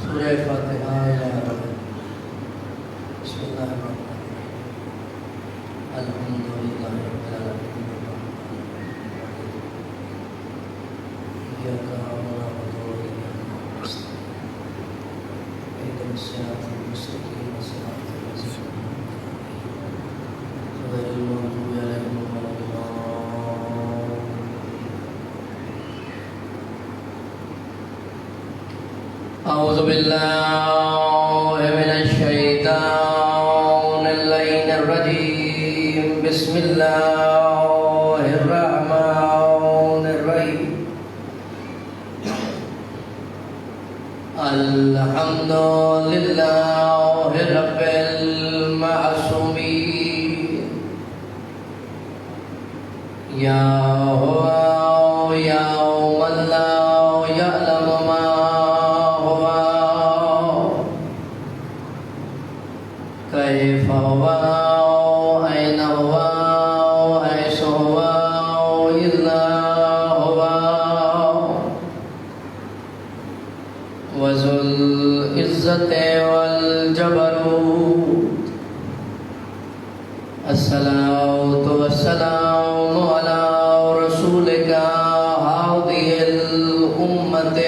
سورہ فاتحہ بسم اللہ الرحمن الرحیم الحمدللہ رب العالمین ایاک نعبد و ایاک نستعین اهدنا الصراط المستقیم صراط الذین أنعمت عليهم غير المغضوب عليهم ولا الضالين. أعوذ بالله من الشيطان اللعين الرجيم. بسم الله الرحمن الرحيم. الحمد لله رب المعصومين. يا هو يا من لا يعلم ما كيف هو أين هو حيث هو إلا هو وذو العزة والجبروت. الصلاة والسلام على رسولك هذه الأمة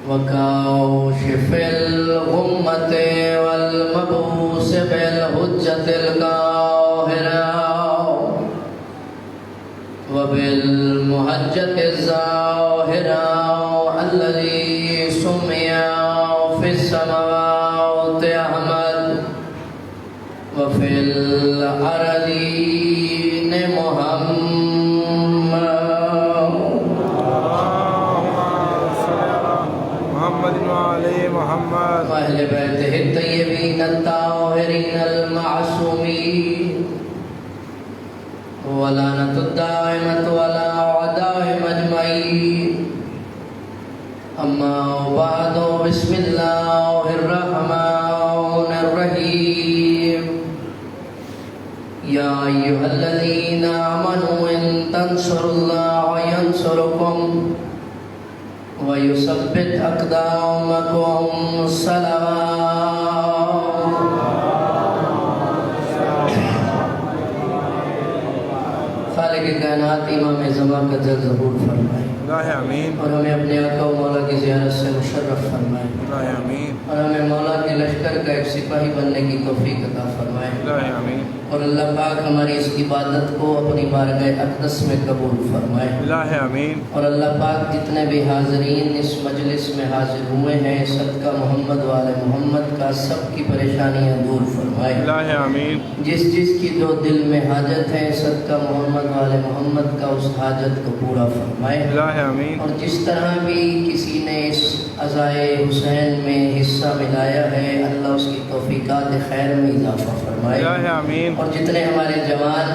وكاشف الأمة والمبعوث بالحجة القاهرة وبالمحجة الظاهرة الذي سمي في السماوات أحمد وفي الأرضين محمد وعلى محمد وأهل بيته الطيبين الطاهرين المعصومين ولعنة الدائمة ولا أعدائهم أجمعين. أما بعد بسم الله الرحمن الرحيم. يا أيها الذين آمنوا إن تنصروا الله ينصركم ويثبت أقدامكم. صلوات. خالق کائنات امام زمان کا جل ظہور فرمائے اللہ آمین اور ہمیں اپنے آقا و مولا کی زیارت سے مشرف فرمائے اللہ آمین اور ہمیں مولا کے لشکر کا ایک سپاہی بننے کی توفیق عطا فرمائے. اللہ آمین اور اللہ پاک ہماری اس عبادت کو اپنی بارگاہ اقدس میں قبول فرمائے. اللہ آمین اور اللہ پاک جتنے بھی حاضرین اس مجلس میں حاضر ہوئے ہیں صدقہ محمد والے محمد کا سب کی پریشانیاں دور فرمائے. اللہ آمین جس کی جو دل میں حاجت ہے صدقہ محمد والے محمد کا اس حاجت کو پورا فرمائے. اللہ آمین اور جس طرح بھی کسی نے اس عزائے حسین میں حصہ ملایا ہے اللہ اس کی توفیقات خیر میں اضافہ فرمائے. اللہ آمین اور جتنے ہمارے جوان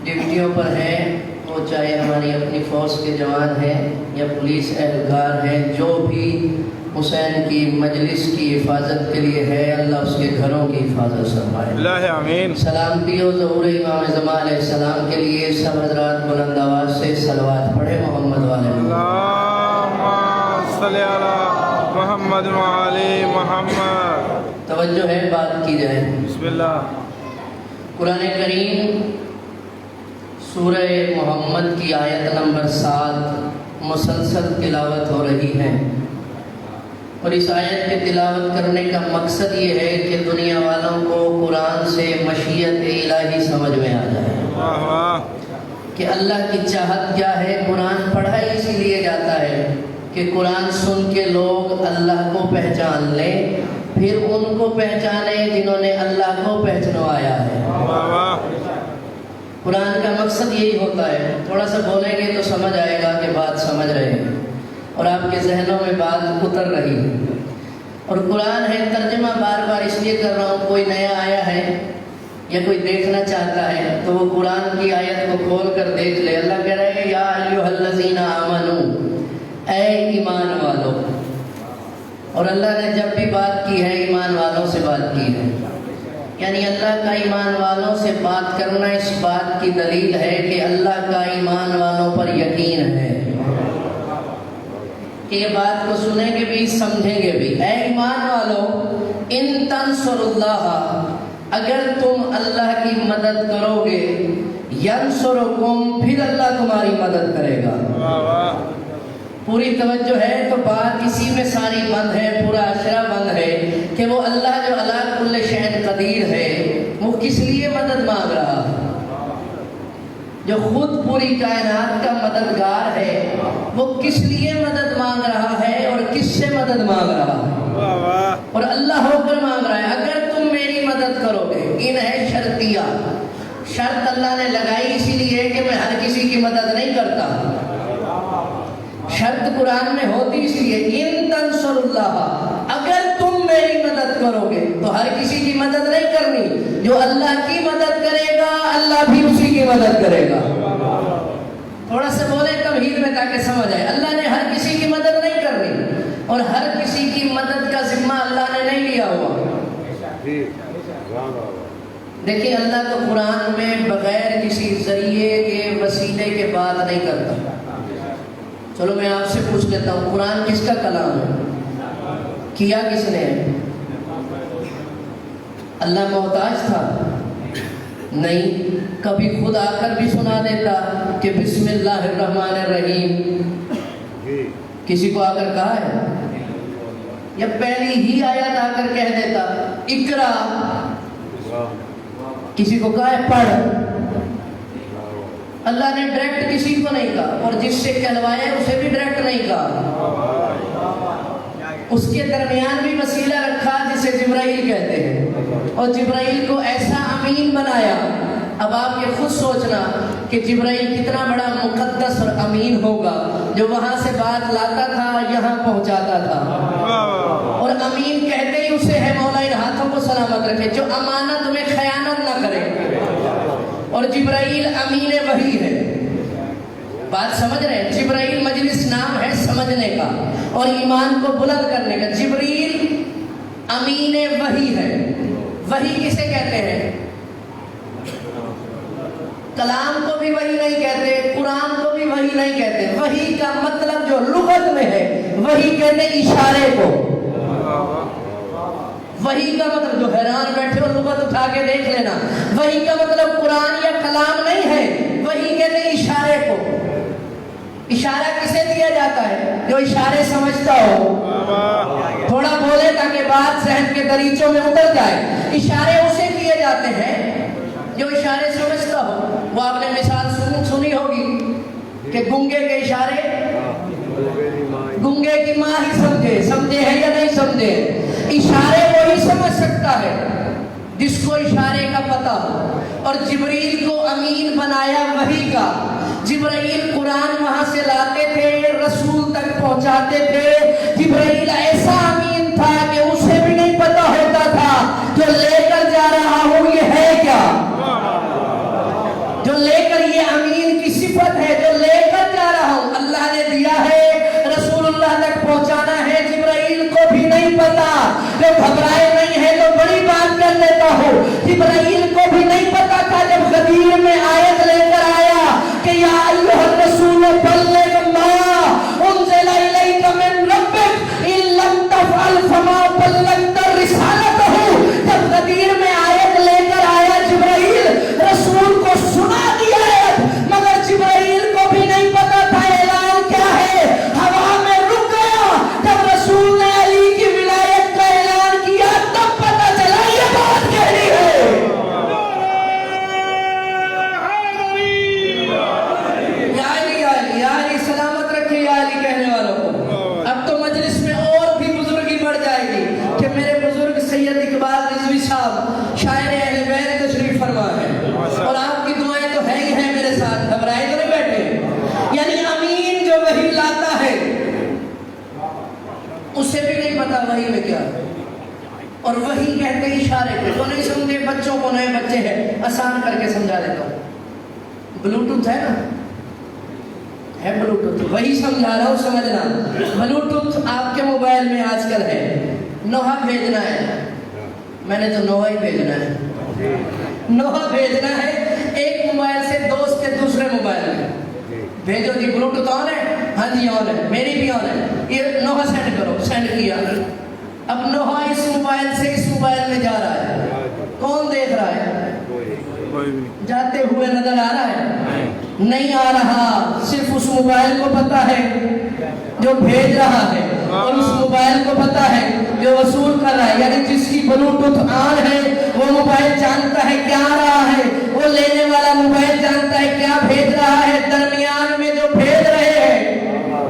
ڈیوٹیوں پر ہیں وہ چاہے ہماری اپنی فوج کے جوان ہیں یا پولیس اہلکار ہیں جو بھی حسین کی مجلس کی حفاظت کے لیے ہے اللہ اس کے گھروں کی حفاظت فرمائے. اللہ آمین سلامتی و ظہور امام زمان علیہ السلام کے لیے سب حضرات بلند آواز سے صلوات پڑھے محمد والے محمد. اللہم صلی علی محمد وعلی محمد. توجہ ہے بات کی جائے. بسم اللہ. قرآن کریم سورہ محمد کی آیت نمبر 7 مسلسل تلاوت ہو رہی ہے اور اس آیت کی تلاوت کرنے کا مقصد یہ ہے کہ دنیا والوں کو قرآن سے مشیت الہی سمجھ میں آ جائے واہ واہ کہ اللہ کی چاہت کیا ہے. قرآن پڑھا ہی اسی لیے جاتا ہے کہ قرآن سن کے لوگ اللہ کو پہچان لیں پھر ان کو پہچانے جنہوں نے اللہ کو پہچنوایا ہے. واہ واہ. قرآن کا مقصد یہی ہوتا ہے. تھوڑا سا بولیں گے تو سمجھ آئے گا کہ بات سمجھ رہے ہیں اور آپ کے ذہنوں میں بات اتر رہی ہے. اور قرآن ہے ترجمہ بار بار اس لیے کر رہا ہوں کوئی نیا آیا ہے یا کوئی دیکھنا چاہتا ہے تو وہ قرآن کی آیت کو کھول کر دیکھ لے. اللہ کہہ رہے ہیں یا ایھا الذین آمنو اے ایمان والو. اور اللہ نے جب بھی بات کی ہے ایمان والوں سے بات کی ہے یعنی اللہ کا ایمان والوں سے بات کرنا اس بات کی دلیل ہے کہ اللہ کا ایمان والوں پر یقین ہے. کہ یہ بات کو سنیں گے بھی سمجھیں گے بھی. اے ایمان والو ان تنصر اللہ اگر تم اللہ کی مدد کرو گے ینصرکم پھر اللہ تمہاری مدد کرے گا. واہ واہ پوری توجہ ہے تو بات اسی میں ساری بند ہے, پورا اشرا بند ہے کہ وہ اللہ جو علی کل شیء قدیر ہے وہ کس لیے مدد مانگ رہا ہے, جو خود پوری کائنات کا مددگار ہے وہ کس لیے مدد مانگ رہا ہے اور کس سے مدد مانگ رہا ہے, واہ واہ اور اللہ ہو کر مانگ رہا ہے اگر تم میری مدد کرو گے. ان ہے شرطیہ, شرط اللہ نے لگائی اسی لیے کہ میں ہر کسی کی مدد نہیں کرتا. شرط قرآن میں ہوتی اس لیے ان تنصر اللہ اگر تم میری مدد کرو گے تو ہر کسی کی مدد نہیں کرنی, جو اللہ کی مدد کرے گا اللہ بھی اسی کی مدد کرے گا. تھوڑا سا بولے تمہید میں تاکہ سمجھ آئے. اللہ نے ہر کسی کی مدد نہیں کرنی اور ہر کسی کی مدد کا ذمہ اللہ نے نہیں لیا ہوا. دیکھیں اللہ تو قرآن میں بغیر کسی ذریعے کے وسیلے کے بات نہیں کرتا. چلو میں آپ سے پوچھ لیتا ہوں قرآن کس کا کلام ہے, کیا کس نے ہے؟ اللہ محتاج تھا؟ نہیں. کبھی خود آ کر بھی سنا دیتا کہ بسم اللہ الرحمن الرحیم, کسی کو آ کر کہا ہے؟ یا پہلی ہی آیت آ کر کہہ دیتا اقرا, کسی کو کہا ہے پڑھ؟ اللہ نے ڈائریکٹ کسی کو نہیں کہا, اور جس سے کہلوایا اسے بھی ڈائریکٹ نہیں کہا. اس کے درمیان بھی وسیلہ رکھا جسے جبرائیل کہتے ہیں, اور جبرائیل کو ایسا امین بنایا. اب آپ یہ خود سوچنا کہ جبرائیل کتنا بڑا مقدس اور امین ہوگا جو وہاں سے بات لاتا تھا یہاں پہنچاتا تھا. اور امین کہتے ہی اسے ہے مولا ان ہاتھوں کو سلامت رکھے جو امانت میں خیانت نہ کرے, اور جبرائیل امین وحی ہے. بات سمجھ رہے ہیں؟ جبرائیل مجلس نام ہے سمجھنے کا اور ایمان کو بلند کرنے کا. جبرائیل امین وحی ہے. وحی کسے کہتے ہیں؟ کلام کو بھی وحی نہیں کہتے, قرآن کو بھی وحی نہیں کہتے. وحی کا مطلب جو لغت میں ہے وحی کہتے اشارے کو. وحی کا مطلب, جو حیران بیٹھے ہو لغت اٹھا کے دیکھ لینا, وحی کا مطلب قرآن یا کلام نہیں ہے, وحی کہتے ہیں اشارے کو. اشارہ کسے دیا جاتا ہے؟ جو اشارے سمجھتا ہو. تھوڑا بولے تاکہ بات ذہن کے دریچوں میں اتر جائے. اشارے اسے کیے جاتے ہیں جو اشارے سمجھتا ہو. وہ آپ نے مثال سنی ہوگی کہ گنگے کے اشارے, گنگے کی ماں ہی سمجھے ہے یا نہیں سمجھے. اشارے وہی سمجھ سکتا ہے جس کو اشارے کا پتہ ہو. اور جبرائیل کو امین بنایا وحی کا. جبرائیل قرآن وہاں سے لاتے تھے, رسول تک پہنچاتے تھے. جبرائیل ایسا امین تھا کہ اسے بھی نہیں پتہ ہوتا تھا جو لے کر جا رہا ہوں یہ ہے کیا. جو لے کر, یہ امین کی صفت ہے, جو لے کر جا رہا ہوں اللہ نے دیا ہے, رسول اللہ تک پہنچانا ہے. جبرائیل کو بھی نہیں پتا, جو گھبرائے نہیں ہے تو بڑی بات کر لیتا ہوں. جبرائیل کو بھی نہیں پتا تھا جب غدیر میں آیت لے کر آیا کہ یا ایھا الرسول بلغ ما انزل الیک من ربک ان لم تفعل فما بلغت رسالتہ. جب غدیر میں آیت لے کر آیا جبرائیل, رسول کو سنا دیا ہے, مگر جبرائیل کو بھی نہیں پتا تھا اعلان کیا ہے. ہوا میں رک گیا. جب رسول نے علی کی ولایت کا اعلان کیا تب پتا چلا یہ بات کہنی ہے. یا علی سلامت رکھے, یا علی کہنے والوں کو. اب تو مجلس میں اور بھی بزرگی بڑھ جائے گی کہ میرے بزرگ سید اقبال رضوی صاحب شاعر اہل بیت تشریف فرما ہے, اور آپ کی دعائیں تو ہیں ہی ہیں میرے ساتھ, گھبرائے تو نہیں بیٹھے. یعنی امین جو وحی لاتا ہے اسے بھی نہیں پتا وحی میں کیا ہے. اور وحی کہتے ہیں اشارے کو. تو نہیں سمجھے بچوں کو, نئے بچے ہیں, آسان کر کے سمجھا دیتا ہوں. بلوٹوتھ ہے نا, ہے بلوٹوتھ, وہی سمجھا رہا ہوں سمجھنا. بلوٹوتھ آپ کے موبائل میں آج کل ہے. نوحہ بھیجنا ہے, میں نے تو نوحہ ہی بھیجنا ہے. نوحہ بھیجنا ہے ایک موبائل سے دوست کے دوسرے موبائل میں. بھیجو جی, بلوٹوتھ آن ہے, ہاں جی آن ہے، میری بھی آن ہے. یہ نوحہ سینڈ کرو. سینڈ کیا. اب نوحہ اس موبائل سے اس موبائل میں جا رہا ہے. کون دیکھ رہا ہے؟ کوئی بھی جاتے ہوئے نظر آ رہا ہے؟ نہیں آ رہا. صرف اس موبائل کو پتا ہے جو بھیج رہا ہے، اور اس موبائل کو پتا ہے جو وصول کر رہا ہے. یعنی جس کی بلوٹوتھ آن ہے وہ موبائل جانتا ہے کیا آ رہا ہے، وہ لینے والا موبائل جانتا ہے کیا بھیج رہا ہے. درمیان میں جو بھیج رہے ہیں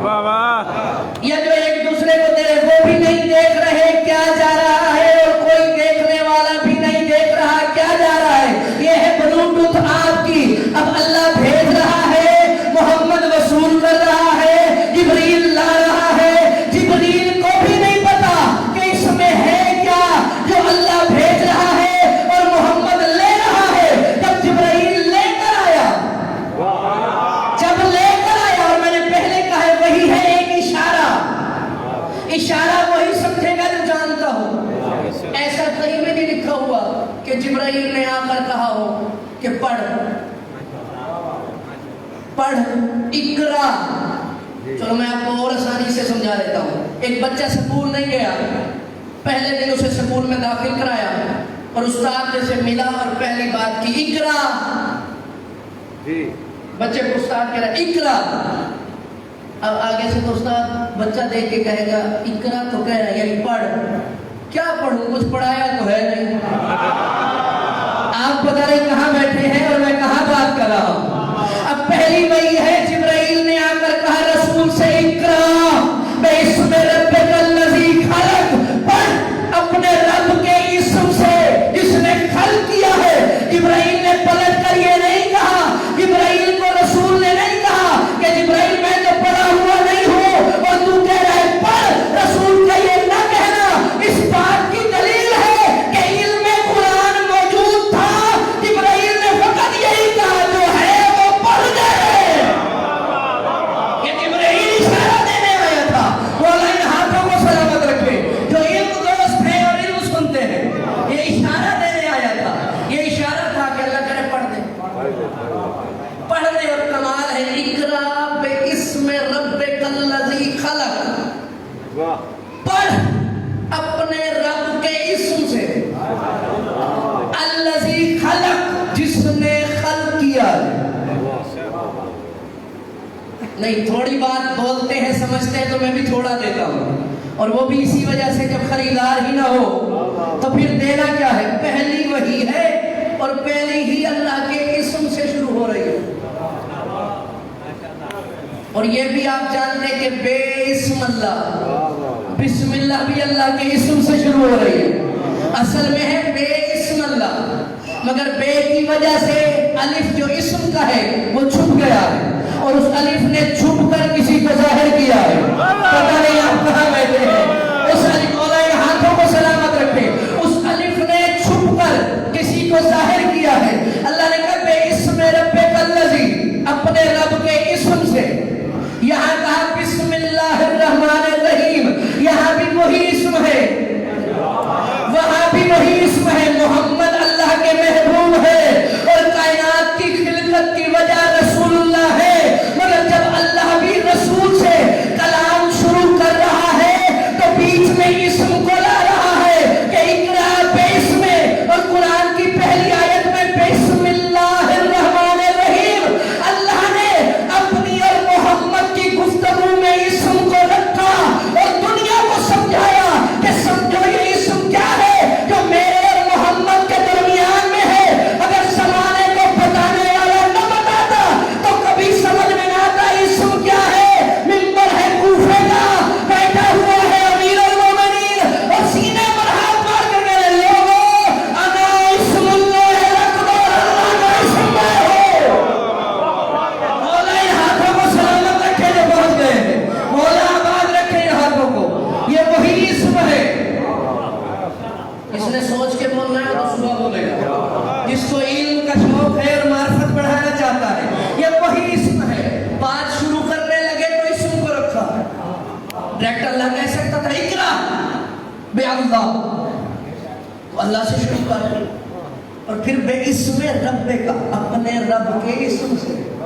واہ واہ یا جو ایک دوسرے کو دے رہے وہ بھی نہیں دیکھ رہے کیا جا رہا ہے، اور کوئی دیکھنے والا بھی نہیں دیکھ رہا کیا جا رہا ہے. یہ ہے بلوٹوتھ آپ کی. اب اللہ بھیج رہا ہے، محمد وصول کر رہا ہے، جبریل لا رہا ہے. جبریل کو بھی نہیں پتا کہ اس میں ہے کیا جو اللہ بھیج رہا ہے اور محمد لے رہا ہے. جب جبریل لے کر آیا، اور میں نے پہلے کہا ہے وہی ہے ایک اشارہ وہی سمجھے گا جو جانتا ہو. ایسا کہیں میں نہیں لکھا ہوا کہ جبرائیل نے آ کر کہا ہو کہ پڑھ اقرا. چلو میں آپ کو اور آسانی سے سمجھا دیتا ہوں. ایک بچہ سکول نہیں گیا، پہلے دن اسے سکول میں داخل کرایا اور استاد سے ملا اور پہلی بات کی اقرا. بچے کو استاد کہہ رہا ہے اقرا. اب آگے سے تو استاد بچہ دیکھ کے کہے گا اقرا تو کہہ رہا ہے یعنی پڑھ. کیا پڑھوں، کچھ پڑھایا تو ہے نہیں. آپ پتہ نہیں کہاں بیٹھے ہیں اور میں کہاں بات کر رہا ہوں. اب پہلی وہی ہے جبرائیل نے آ کر کہا رسول سے اقرا باسم ربک الذی خلق. پڑھ اپنے رب کے اسم سے جس نے خلق کیا ہے. جبرائیل نے پلٹ کر یہ نہیں کہا، جبرائیل کو رسول نے نہیں کہا کہ جبرائیل میں تو پڑھا ہوا نہیں ہوں اور تو کہہ رہا ہے پڑھ. رسول کا یہ نہ کہنا اس بات کی دلیل ہے کہ علم قرآن موجود تھا. جبرائیل نے فقط یہی کہا جو ہے وہ پڑھ دے. یہ جبرائیل اشارہ دینے آیا تھا. مولا ان ہاتھوں کو سلامت رکھے جو علم دوست ہیں اور علم سنتے ہیں. یہ اشارہ دینے آیا تھا. یہ اشارہ تھا کہ اللہ کرے پڑھ دے. اور کمال ہے اقرا باسم ربک الذی خلق. پڑھ اپنے رب کے اسم سے الذی خلق جس نے خلق کیا. نہیں تھوڑی بات بولتے ہیں سمجھتے ہیں تو میں بھی تھوڑا دیتا ہوں، اور وہ بھی اسی وجہ سے جب خریدار ہی نہ ہو تو پھر دینا کیا ہے. پہلی وہی ہے اور پہلی ہی اللہ کے اسم سے شروع ہو رہی ہے. اور یہ بھی آپ جانتے ہیں کہ بے اسم اللہ، بسم اللہ بھی اللہ کے اسم سے شروع ہو رہی ہے. اصل میں ہے بے اسم اللہ، مگر بے کی وجہ سے الف جو اسم کا ہے وہ چھپ گیا ہے اور اس الف نے چھپ کر کسی کو ظاہر کیا ہے. پتہ نہیں آپ کہاں بیٹھے ہیں. اس الف مولا کے ہاتھوں کو سلامت رکھے. اس الف نے چھپ کر کسی کو ظاہر کیا ہے. اللہ نے کہا بے اسم ربک الذی اپنے رب کے اسم سے. یہاں کہا بسم اللہ الرحمن الرحیم. یہاں بھی وہی اسم ہے، وہاں بھی وہی اسم ہے. محمد اللہ کے محبوب ہے اور کائنات کی خلقت کی وجہ رسول اللہ ہے. مگر جب اللہ بھی رسول سے کلام شروع کر رہا ہے تو بیچ میں اسم کو لا رہا ہے کہ اقرا باسم. اور قرآن کی پہلی آیت میں بسم اللہ الرحمن الرحیم. اللہ نے اپنی اور محمد کی گفتگو میں اسم کو رکھا اور دنیا کو سمجھایا کہ سمجھو یہ اسم کیا ہے جو میرے اور محمد کے درمیان میں ہے. اگر زمانے کو بتانے والا نہ بتاتا تو کبھی سمجھ میں نہ آتا اسم کیا ہے. ممبر ہے کوفے کا، بیٹھا ہوا ہے امیر المومنین اور سینے پر ہاتھ مار کر کہہ رہے لوگوں انا اسم اللہ اکبر. اللہ کا اسم میں ہو. مولا ان ہاتھوں کو سلامت رکھے جو پہنچ گئے. مولا آباد رکھے ان ہاتھوں کو. یہ وہی اسم ہے. اس نے سوچ کے بولنا ہے تو صبح بولے گا. جس کو علم کا شوق ہے اور معرفت بڑھانا چاہتا ہے یہ وہی اسم ہے. بات شروع کرنے لگے تو اسم کو رکھا. ڈائریکٹ اللہ کہہ سکتا تھا اقرا بے اللہ، تو اللہ سے شروع کر اور پھر بے اسم رب کا اپنے رب کے اسم سے.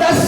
10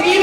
3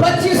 25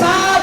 7,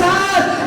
7।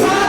7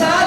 7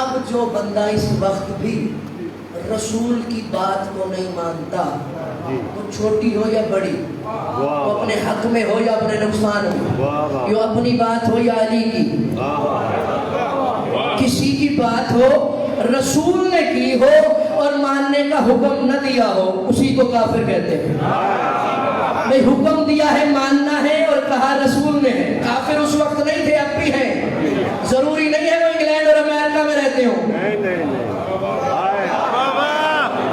اب جو بندہ اس وقت بھی رسول کی بات کو نہیں مانتا، وہ چھوٹی ہو یا بڑی، وہ اپنے حق میں ہو یا اپنے نقصان میں، یہ اپنی بات ہو یا علی کی، کسی کی بات ہو رسول نے کی ہو اور ماننے کا حکم نہ دیا ہو، اسی کو کافر کہتے ہیں۔ میں حکم دیا ہے ماننا ہے اور کہا رسول نے ہے۔ کافر اس وقت نہیں تھے، اب بھی ہیں، ضروری نہیں ہے وہ انگلینڈ اور امریکہ میں رہتے ہوں،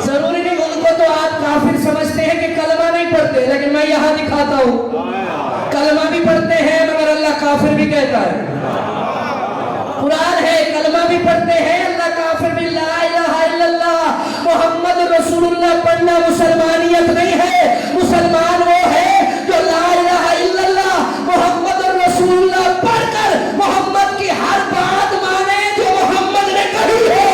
ضروری نہیں ان کو تو آپ کافر سمجھتے ہیں کہ کلمہ نہیں پڑھتے، لیکن میں یہاں دکھاتا ہوں کلمہ بھی پڑھتے ہیں مگر اللہ کافر بھی کہتا ہے۔ قرآن ہے، کلمہ بھی پڑھتے ہیں، اللہ کافر بھی، لا الہ الا اللہ محمد رسول اللہ پڑھنا مسلمانیت نہیں ہے۔ مسلمان وہ ہے جو لا الہ الا اللہ محمد رسول اللہ پڑھ کر محمد کی ہر بات مانے جو محمد نے کہی ہے،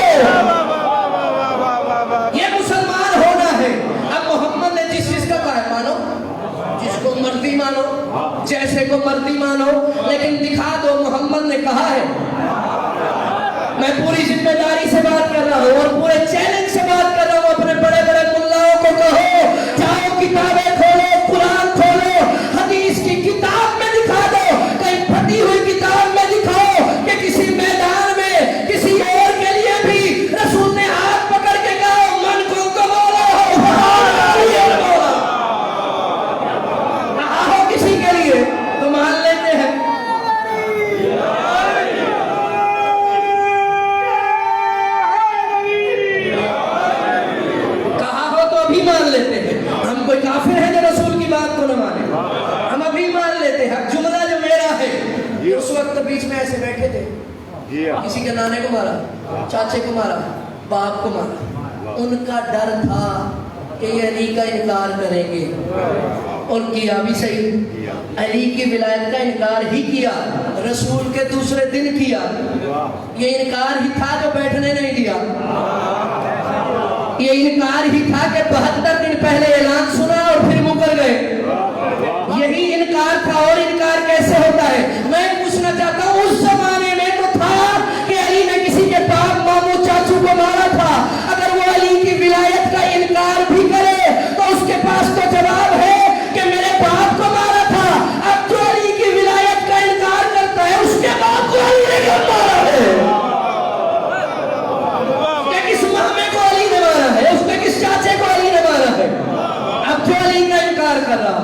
یہ مسلمان ہونا ہے۔ اب محمد نے جس چیز کا کہا ہے مانو، جس کو مرضی مانو، جیسے کو مرضی مانو، لیکن دکھا دو محمد نے کہا ہے۔ میں پوری ذمہ داری سے بات کر رہا ہوں اور پورے چیلنج سے بات کر رہا ہوں، اپنے بڑے بڑے ملاؤں کو کہو جاؤ کتابیں کھولو، قرآن کھولو، حدیث کی کتاب میں دکھا دو، کہیں پھٹی ہوئی کتاب میں دکھاؤ کہ کسی میدان میں کسی اور کے لیے بھی رسول نے ہاتھ پکڑ کے کہا من کو کمانا ہو کسی کے لیے تو مان لیتے ہیں۔ ہم کوئی کافر ہیں جو رسول کی بات کو نہ مانے، ہم ابھی مان لیتے ہیں۔ جملہ جو میرا ہے، اس وقت بیچ میں ایسے بیٹھے تھے، کسی کے نانے کو مارا، چاچے کو مارا، باپ کو مارا، ان کا ڈر تھا کہ یہ علی کا انکار کریں گے، اور کیا بھی صحیح، علی کی ولایت کا انکار ہی کیا، رسول کے دوسرے دن کیا، یہ انکار ہی تھا جو بیٹھنے نہیں دیا، یہ انکار ہی تھا کہ 72 دن پہلے اعلان سنا اور پھر مکر گئے، یہی انکار تھا۔ اور انکار کیسے ہوتا ہے؟ میں پوچھنا چاہتا ہوں، اس زمانے میں تو تھا کہ علی نے کسی کے باپ ماموں چاچو کو مارا تھا، اگر وہ علی کی ولایت کا انکار بھی کرے تو اس کے پاس تو جواب ہے کہ میرے باپ کو مارا تھا۔ اب جو علی کی ولایت کا انکار کرتا ہے اس کے باپ کو علی نے کیوں مارا ہے؟ چاچے کو علی نے مارا ہے، اب جو علی کا انکار کر رہا،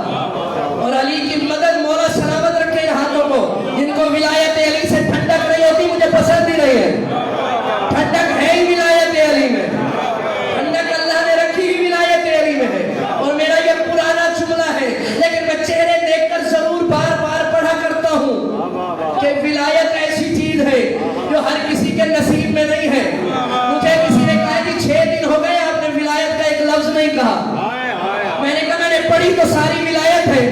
اور علی کی مدد مولا سلامت رکھے ان ہاتھوں کو جن کو ولایت علی سے ٹھنڈک نہیں ہوتی، مجھے پسند ہی نہیں ہے، ٹھنڈک ہے ہی ولایت علی میں، ٹھنڈک اللہ نے رکھی ہی ولایت علی میں ہے۔ اور میرا یہ پرانا جملہ ہے لیکن میں چہرے دیکھ کر ضرور بار بار پڑھا کرتا ہوں کہ ولایت ایسی چیز ہے جو ہر کسی کے نصیب میں نہیں ہے۔ مجھے کسی نے کہا کہ 6 دن ہو گئے ولایت کا ایک لفظ نہیں کہا، میں نے کہا میں نے پڑھی تو ساری ولایت ہے،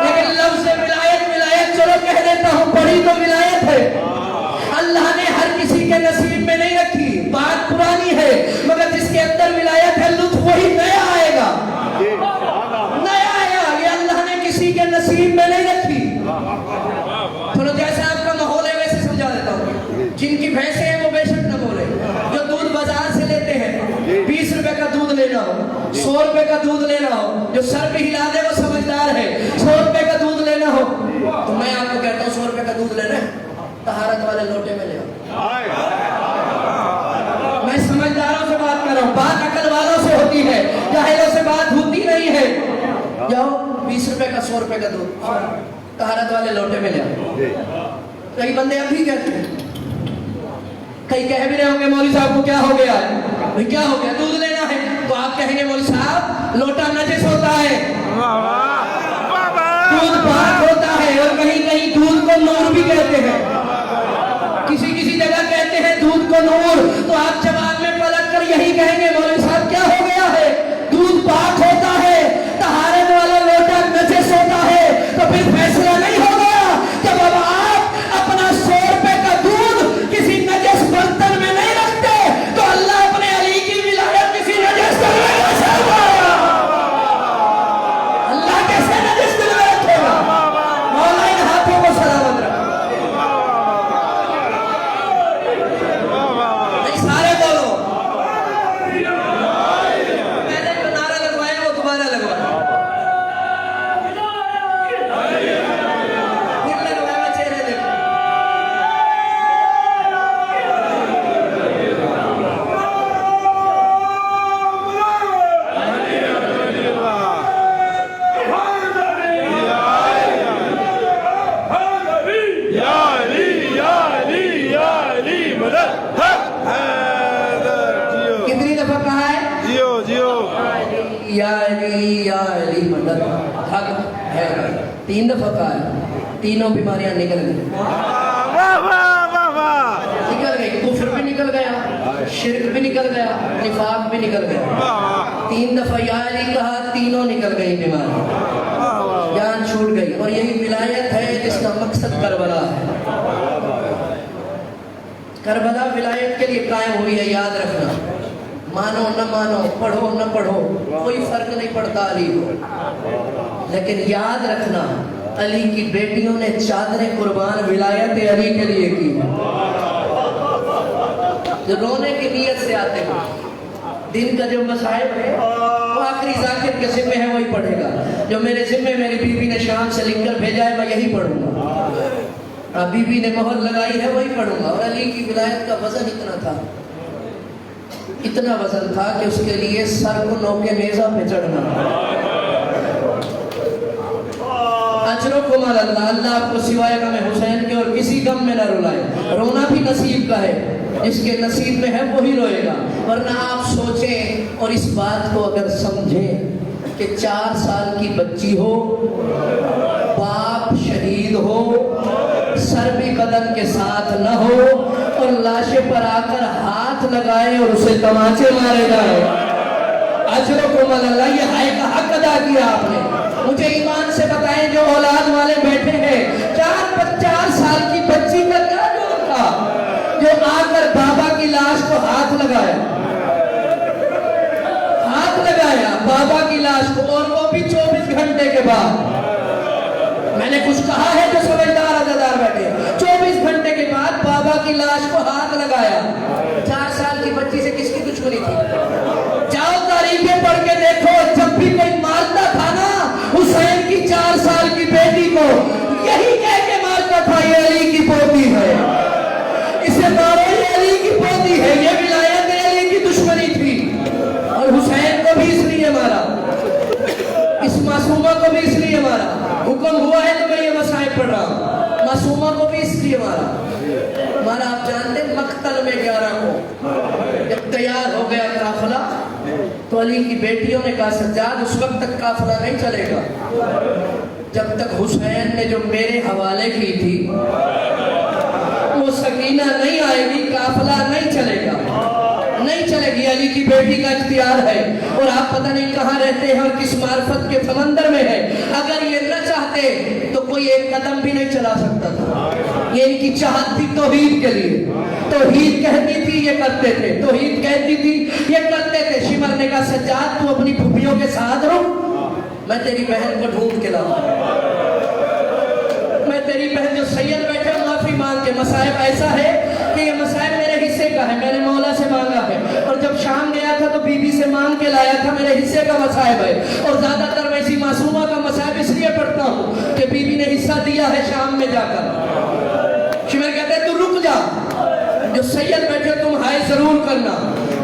لیکن لفظ ولایت ولایت چلو کہہ دیتا ہوں، پڑھی تو ولایت ہے۔ اللہ نے ہر کسی کے نصیب میں نہیں رکھی، بات پرانی ہے، مگر جس کے اندر ولایت ہے لطف وہی نیا آئے گا، نیا آیا، یہ اللہ نے کسی کے نصیب میں نہیں رکھی۔ چلو جیسے آپ کا ماحول ہے ویسے سمجھا دیتا ہوں، جن کی بھینسیں ہیں وہ بے شک نہ بولے، جو دودھ بازار سے لیتے ہیں 20 روپے کا دودھ لینا ہو، 100 روپے کا دودھ لینا ہو، جو سر پہ ہلا دے وہ سمجھدار ہے، 100 روپے کا دودھ لینا ہو تو میں آپ کو کہتا ہوں 100 روپے کا دودھ لینا ہے، طہارت والے لوٹے میں لے آؤ۔ میں سمجھداروں سے بات کر رہا ہوں، بات عقل والوں سے ہوتی ہے، جاہلوں سے بات ہوتی نہیں ہے۔ جاؤ 20 روپے کا 100 روپے کا دودھ طہارت والے لوٹے میں لے آؤ۔ کئی بندے ابھی کہتے ہیں، کئی کہہ بھی رہے ہوں گے مولوی صاحب کو کیا ہو گیا ہے، کیا ہو گیا، دودھ لینا ہے، تو آپ کہیں گے مولوی صاحب لوٹا نجس ہوتا ہے، دودھ پاک ہوتا ہے، اور کہیں کہیں دودھ کو نور بھی کہتے ہیں، کسی کسی جگہ کہتے ہیں دودھ کو نور، تو آپ جواب میں پلٹ کر یہی کہیں گے مولوی صاحب کیا ہو گیا ہے، دودھ پاک ہوتا ہے، طہارت والا لوٹا نجس ہوتا ہے، تو پھر فیصلہ نہیں ہو گیا جب اب آپ اپنا 100 روپے کا دودھ کسی نجس برتن میں نہیں رکھتے تو اللہ اپنے علی کی ولایت کسی نجس دل میں کیسے رکھے گا؟ اللہ کیسے نجس دل میں رکھے گا؟ مولا ان ہاتھوں کو سلامت رکھے۔ ہے 3 دفعہ کہا ہے، تینوں بیماریاں نکل گئی، واہ واہ واہ واہ نکل گئی، کفر بھی نکل گیا، شرک بھی نکل گیا، نفاق بھی نکل گیا۔ 3 دفعہ یا علی کہا، تینوں نکل گئی بیماری، جان چھوٹ گئی۔ اور یہی ولایت ہے جس کا مقصد کربلا ہے۔ کربلا ولایت کے لیے قائم ہوئی ہے، یاد رکھنا، مانو نہ مانو، پڑھو نہ پڑھو، کوئی فرق نہیں پڑتا علی کو، لیکن یاد رکھنا علی کی بیٹیوں نے چادریں قربان ولایت علی کے لیے کی، جو رونے کی نیت سے آتے ہیں۔ دن کا جو مصائب ہے وہ آخری ذاکر کے ذمہ ہے، وہی پڑھے گا۔ جو میرے ذمہ میری بیوی نے شام سے لکھ کر بھیجا ہے، میں یہی پڑھوں گا، بیوی نے مہر لگائی ہے وہی پڑھوں گا۔ اور علی کی ولایت کا وزن اتنا تھا، اتنا وزن تھا کہ اس کے لیے سر کو نوکے نیزہ پہ چڑھنا۔ اجرکم علی اللہ، اللہ آپ کو سوائے غم حسین کے اور کسی غم میں نہ رلائے۔ رونا بھی نصیب کا ہے، جس کے نصیب میں ہے وہی روئے گا، ورنہ آپ سوچیں اور اس بات کو اگر سمجھیں کہ 4 سال کی بچی ہو، باپ شہید ہو، سر بھی بدن کے ساتھ نہ ہو، اور لاشے پر آ کر ہاتھ لگائے اور اسے تماچے مارے جائے۔ اجرکم علی اللہ، یہ حق کا حق ادا کیا آپ نے۔ مجھے ایمان سے بتائیں جو اولاد والے بیٹھے ہیں، 4 سال کی بچی کا کیا جرم تھا جو آ کر بابا کی لاش کو ہاتھ لگایا، ہاتھ لگایا بابا کی لاش کو، اور وہ بھی 24 گھنٹے کے بعد۔ میں نے کچھ کہا ہے جو سمجھدار عزادار بیٹھے، 24 گھنٹے کے بعد بابا کی لاش کو ہاتھ لگایا۔ 4 سال کی بچی سے کس کی دشمنی تھی؟ جاؤ تاریخیں پڑھ کے دیکھو، جب بھی کوئی مارتا تھا نا حسین کی 4 سال کی بیٹی کو، یہی کہہ کے مارتا تھا یہ علی کی پوتی ہے، اسے مارو یہ علی کی پوتی ہے۔ یہ ولایت علی کی دشمنی تھی، اور حسین کو بھی اس لیے مارا، اس معصومہ کو بھی اس لیے مارا۔ حکم ہوا ہے تو میں یہ مصائب پڑھ رہا ہوں، معصومہ کو بھی اس لیے مارا۔ آپ جانتے مقتل میں 11 کو جب تیار ہو گیا قافلہ تو علی کی بیٹیوں نے کہا سجاد اس وقت تک قافلہ نہیں چلے گا جب تک حسین نے جو میرے حوالے کی تھی وہ سکینہ نہیں آئے گی، قافلہ نہیں چلے گا، نہیں چلے گی۔ علی کی بیٹی کا اختیار ہے، اور آپ پتہ نہیں کہاں رہتے ہیں اور کس معرفت کے سمندر میں ہے۔ اگر یہ نہ چاہتے تو کوئی ایک قدم بھی نہیں چلا سکتا تھا۔ یہ ان کی چاہت تھی توحید کے لیے، توحید کہتی تھی یہ کرتے تھے، توحید کہتی تھی یہ کرتے تھے۔ شمر نے کہا سجاد تو اپنی پھوپھیوں کے ساتھ رہو، میں تیری بہن کو ڈھونڈ کے لاؤں، میں تیری بہن جو سید بیٹھے معافی مانگ کے۔ مصائب ایسا ہے کہ یہ مصائب میرے حصے کا ہے، میں نے مولا سے مانگا ہے، اور جب شام گیا تھا تو بی بی سے مانگ کے لایا تھا، میرے حصے کا مصائب ہے۔ اور زیادہ تر میں اسی معصومہ کا مصائب اس لیے پڑھتا ہوں کہ بی بی نے حصہ دیا ہے شام میں جا کر۔ شمر کہتے ہیں تو رک جا، جو سید بیٹھے تم ہائے ضرور کرنا،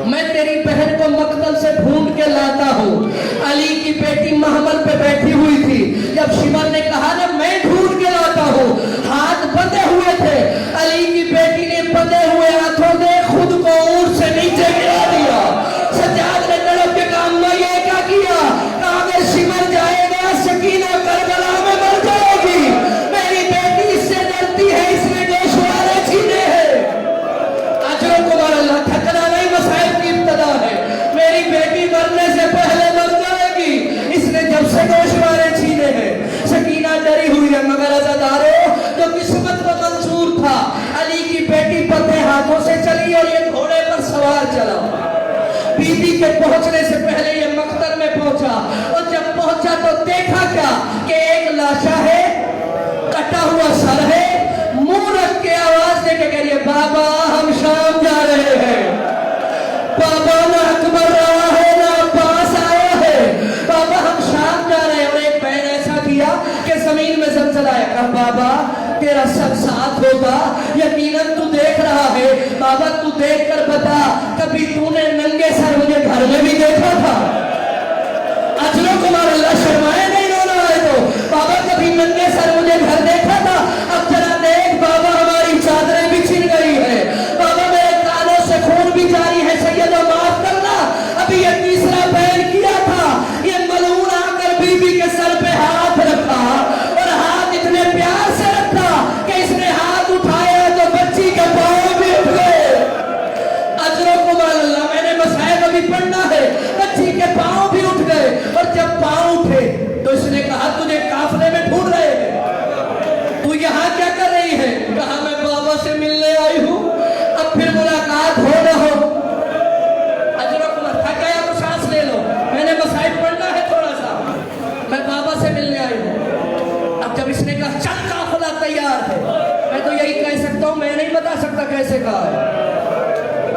میں تیری بہن کو مقتل سے ڈھونڈ کے لاتا ہوں۔ علی کی بیٹی محمل پہ بیٹھی ہوئی تھی، جب شمر نے کہا نا میں ڈھونڈ کے لاتا ہوں، ہاتھ بندھے ہوئے تھے، علی کی بیٹی نے بندھے ہوئے ہاتھوں سے خود کو اونٹ سے نیچے گرا دیا۔ سجاد نے تڑپ کے کہا میں یہ کیا کیا؟ کہا اگر شمر جائے گا سکینہ کربلا میں مر جائے گی، میری بیٹی اس سے ڈرتی ہے، اس نے گوشوارے چھینے ہیں۔ اجرکم علی اللہ، تھکنا نہیں، مصائب کی ابتدا ہے۔ میری بیٹی مرنے سے پہلے مر جائے گی، اس نے جب سے گوشوارے چھینے ہیں۔ سکینہ ڈری ہوئی ہے، مگر عزادارو جو قسمت کو منظور تھا، علی کی بیٹی پتے ہاتھوں سے چلی اور یہ گھوڑے پر سوار چلا۔ بی بی کے پہنچنے سے پہلے یہ مقتل میں پہنچا، اور جب پہنچا تو دیکھا کیا کہ ایک لاشا ہے، کٹا ہوا سر ہے، منہ رکھ کے آواز دے کے کہہ رہی ہے بابا ہم شام جا رہے ہیں، بابا نہ اکبر رہا ہے نہ عباس آیا ہے، بابا ہم شام جا رہے ہیں۔ اور ایک بہن ایسا کیا کہ زمین میں زلزلہ آیا، کہا بابا تیرا سب ساتھ ہوگا، یقیناً تو دیکھ رہا ہے، بابا تو دیکھ کر بتا کبھی تو نے ننگے سر مجھے گھر میں بھی دیکھا تھا؟ اجرکم علی اللہ، شرمائے نہیں رونا ہے تو، بابا کبھی ننگے سر مجھے گھر دیکھا تھا؟ اب ذرا دیکھ بابا ہماری چادریں بھی چھن گئی ہے، بابا میرے کانوں سے خون بھی جاری ہے، سیدہ معاف کرنا، ابھی یہ تیسرا بیان کیا تھا، یہ ملعون آ کر بی بی کے سر پہ ہاتھ رکھا، کہا چل قافلہ تیار ہے. میں تو یہی کہہ سکتا ہوں, میں نہیں بتا سکتا کیسے کہا ہے.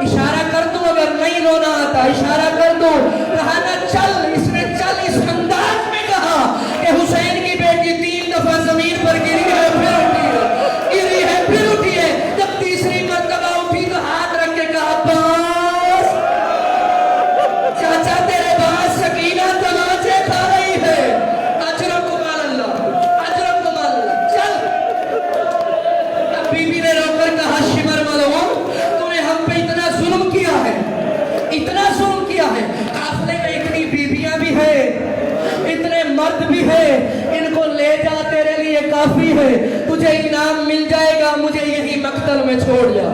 اشارہ کر دوں اگر نہیں رونا آتا, اشارہ کر دوں. کہا نا چل, اس نے چل اس انداز میں کہا کہ حسین کی بیٹی 3 دفعہ زمین پر گری ہے, پھر اٹھی ہے, گری ہے, پھر اٹھی ہے. جب تیسری مرتبہ اٹھی تو ہاتھ رکھ کے کہا باس, چاچا تیرے باس سکینہ تماچے کھا رہی ہے. اجرکم اللہ, اجرکم اللہ, چل. اب بی بی نے رو کر کہا شمر ملعون, تو نے ہم پہ اتنا ظلم کیا ہے, اتنا ظلم کیا ہے. قافلے میں اتنی بیویاں بھی ہیں, اتنے مرد بھی ہیں, ان کو لے جا, تیرے لیے کافی ہے, تجھے انعام مل جائے گا. مجھے یہی مقتل میں چھوڑ جا,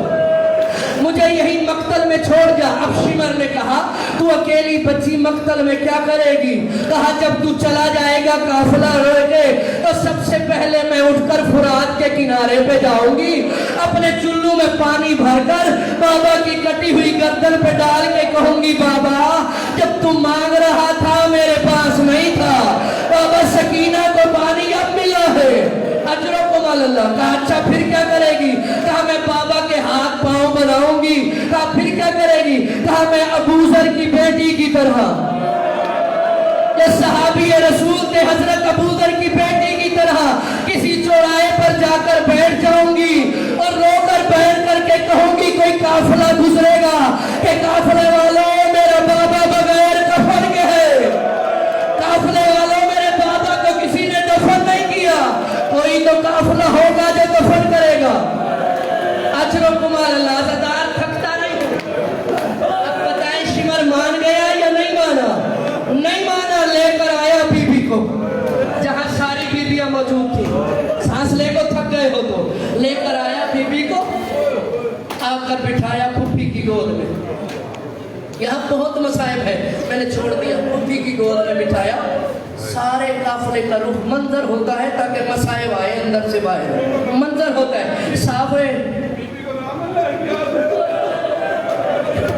مجھے یہی مقتل میں چھوڑ جا. اب شمر نے کہا تو اکیلی بچی مقتل میں کیا کرے گی؟ کہا جب تو چلا جائے گا قافلہ روئے گے تو سب سے پہلے میں اٹھ کر فرات کے کنارے پہ جاؤں گی, اپنے چلو میں پانی بھر کر بابا کی کٹی ہوئی گردن پہ ڈال کے کہوں گی بابا جب تم مانگ رہا تھا میرے پاس نہیں تھا, بابا سکینہ کو پانی اب ملا ہے. اجرکم اللہ. کہا اچھا پھر کیا کرے گی؟ کہا میں بابا کے ہاتھ پاؤں بناؤں گی. کہا پھر کیا کرے گی؟ کہا میں ابو ذر کی بیٹی کی طرح, یہ صحابی رسول تھے حضرت ابو ذر کی بیٹی کی طرح کسی چوراہے پر جا کر بیٹھ جاؤں گی اور رو کر بیٹھ کر کے کہوں گی کوئی قافلہ گزرے گا کہ قافلے والوں میرا بابا بغیر کفن کے ہے, قافلے والوں میرے بابا کو کسی نے دفن نہیں کیا, کوئی تو قافلہ ہوگا جو دفن کرے گا. اجرکم اللہ. عزادار تھکتا نہیں. اب بتائیں شمر مان گیا یا نہیں مانا؟ نہیں مانا. لے کر آیا بی بی کو جہاں ساری بیویاں موجود تھی, سانس لے کو تھک گئے ہو تو لے کر آیا بی بی کو, آ کر بٹھایا پھوپھی کی گود میں. یہاں بہت مصائب ہے, میں نے چھوڑ دیا. پھوپھی کی گود میں بٹھایا, سارے قافلے کا رخ منظر ہوتا ہے تاکہ مصائب آئے اندر سے باہر, منظر ہوتا ہے صاف ہے.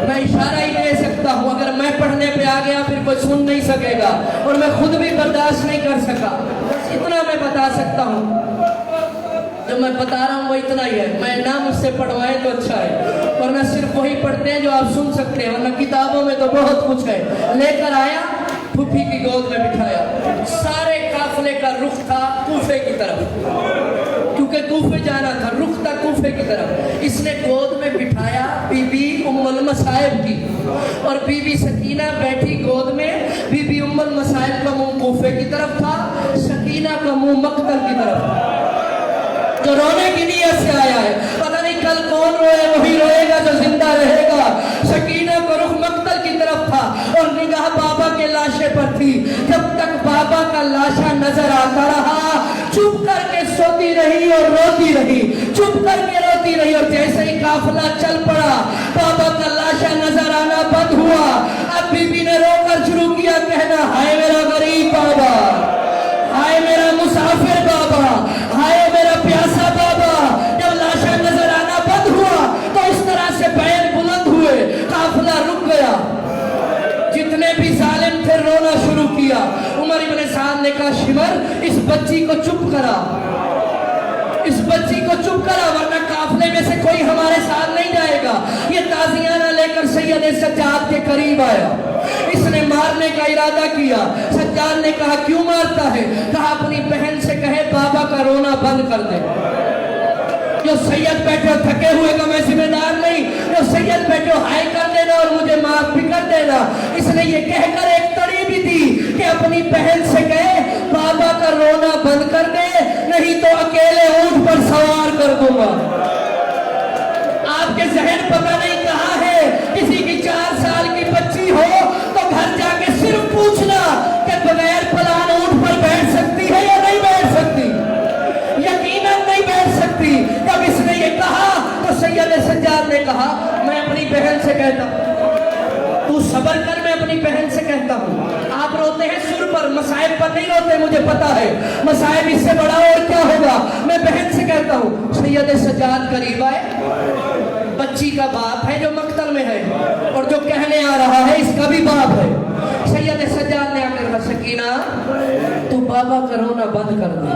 میں اشارہ ہی دے سکتا ہوں, اگر میں پڑھنے پہ آ گیا پھر کوئی سن نہیں سکے گا اور میں خود بھی برداشت نہیں کر سکا. بس اتنا میں بتا سکتا ہوں, جو میں بتا رہا ہوں وہ اتنا ہی ہے. میں نہ مجھ سے پڑھوائیں تو اچھا ہے, ورنہ صرف وہی پڑھتے ہیں جو آپ سن سکتے ہیں, ورنہ کتابوں میں تو بہت کچھ ہے. لے کر آیا, پھوپھی کی گود میں بٹھایا. سارے قافلے کا رخ تھا کوفے کی طرف, کیونکہ کوفے جانا تھا, رخ تھا کوفے کی طرف. اس نے گود میں بٹھایا بی بی ام المصائب کی, اور بی بی سکینہ بیٹھی گود میں. بی بی ام المصائب کا منہ کوفے کی طرف تھا, سکینہ کا منہ مقتل کی طرف تھا. جو رونے کی نیت سے آیا ہے, پتہ نہیں کل کون روئے, وہی روئے گا جو زندہ رہے گا. سکینہ کو رخ مقتل کی طرف تھا اور نگاہ بابا کے لاشے پر تھی. جب تک بابا کا لاشا نظر آتا رہا چپ کر کے سوتی رہی اور روتی رہی, چپ کر کے روتی رہی. اور جیسے ہی قافلہ چل پڑا بابا کا لاشا نظر آنا بند ہوا. اب بی بی نے رو کر شروع کیا کہنا, ہائے میرا غریب بابا, ہائے میرا مسافر بابا, ہائے میرا پیاسا بابا. جب لاشا نظر آنا بند ہوا تو اس طرح سے بیل بلند ہوئے, قافلہ رک گیا. جتنے بھی ظالم تھے رونا شروع کیا. عمر ابن سعد نے کہا شمر اس بچی کو چپ کرا, اس بچی کو چپ کرا, ورنہ قافلے میں سے کوئی ہمارے ساتھ نہیں جائے گا. یہ تازیانہ لے کر سید سجاد کے قریب آیا, اس نے مارنے کا ارادہ کیا. سجاد نے کہا کیوں مارتا ہے؟ کہا اپنی بہن سے کہے بابا کا رونا بند کر دے. جو سید بیٹھے تھکے ہوئے کا میں ذمہ دار نہیں, جو سید بیٹھے ہائے کر دینا اور مجھے معاف بھی کر دینا. اس نے یہ کہہ کر ایک تڑی بھی دی کہ اپنی بہن سے کہے بابا کا رونا بند کر دے, نہیں تو اکیلے اونٹ پر سوار کر دوں گا. آپ کے ذہن پتہ نہیں کہاں ہے. کسی کی 4 سال کی بچی ہو تو گھر جا کے صرف پوچھنا کہ بغیر پلان اونٹ پر بیٹھ سکتی ہے یا نہیں بیٹھ سکتی. یقیناً نہیں بیٹھ سکتی. جب اس نے یہ کہا تو سید سجاد نے کہا میں اپنی بہن سے کہتا ہوں تو صبر کر, میں اپنی بہن سے کہتا ہوں. آپ روتے ہیں سر پر, مصائب پر نہیں روتے, مجھے پتا ہے مصائب اس سے بڑا اور کیا ہوگا. میں بہن سے کہتا ہوں. سید سجاد قریب آئے, بچی کا باپ ہے جو مقتل میں ہے اور جو کہنے آ رہا ہے اس کا بھی باپ ہے. سید سجاد نے آ کر کہا سکینہ تو بابا کا رونا بند کر دے.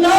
9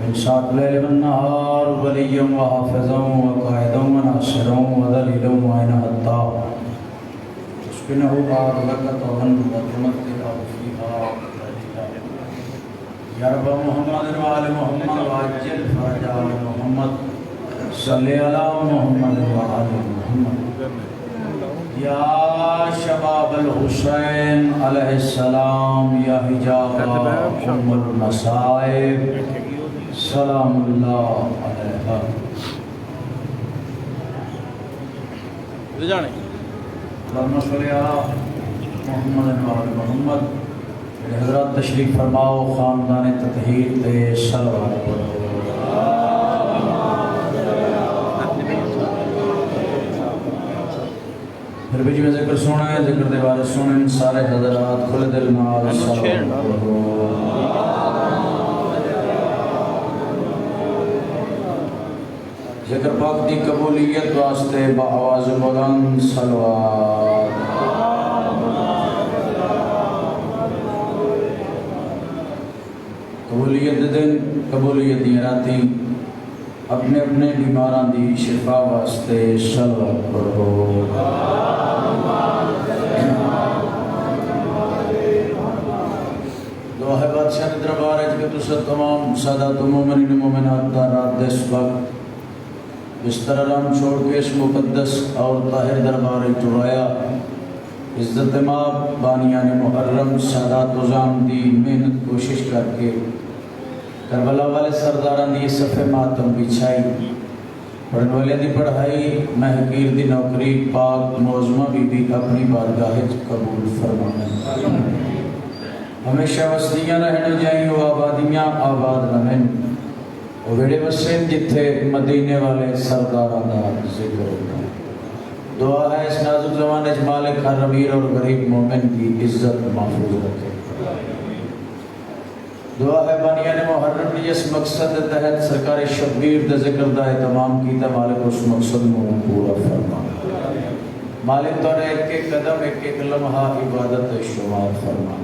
من ساعة الليل والنهار وليا وحافظا وقائدا وناصرا ودليلا وعينا حتى تسكنه بعد بركة وتمتعه فيها قليلا يا رب محمد وآل محمد وعجل فرج آل محمد صل على محمد وآل محمد یا شباب الحسین علیہ السلام یا حجاب ام المصائب سلام اللہ علیہ اللہم صلی علی محمد وآل محمد حضرات تشریف فرماؤ خاندان تطہیر تے صلوات پڑھو پھر بھی جو ذکر سونا ہے ذکر دے بارے سنیں سارے حضرات کھل دل نال سلام پڑھو ذکر پاک دی قبولیت واسطے بآواز بلند صلوات قبولیت دن قبولیت دی راتی اپنے اپنے بیماران دی شفا واسطے صلوات پڑھو دعا ہے بادشاہ نے دربار ہے کہ تسا تمام سادات و مومنین مومنات دا رات دس وقت بستر آرام چھوڑ کے اس مقدس اور طاہر دربار چڑھایا عزت ماب بانیان محرم سادات و زام دی محنت کوشش کر کے کربلا والے سرداران دی صفحے ماتم بچھائی پڑھن والے دی پڑھائی محقیر دی نوکری پاک موزمہ بی بی اپنی بارگاہ قبول فرمانے ہمیشہ وسطیاں رہنے جائیں وہ آبادیاں آباد رہیں وہ بیڑے وسیم جتھے مدینے والے سرداران دا ذکر ہوتا ہے دعا ہے اس نازک زمانے مالک ہر امیر اور غریب مومن کی عزت محفوظ رکھے دعا ہے بانیان محرم نے جس مقصد تحت سرکار شبیر دے ذکر دا اہتمام کیتا مالک اس مقصد میں پورا فرما مالک تو نے ایک ایک قدم ایک ایک لمحہ عبادت شمار فرما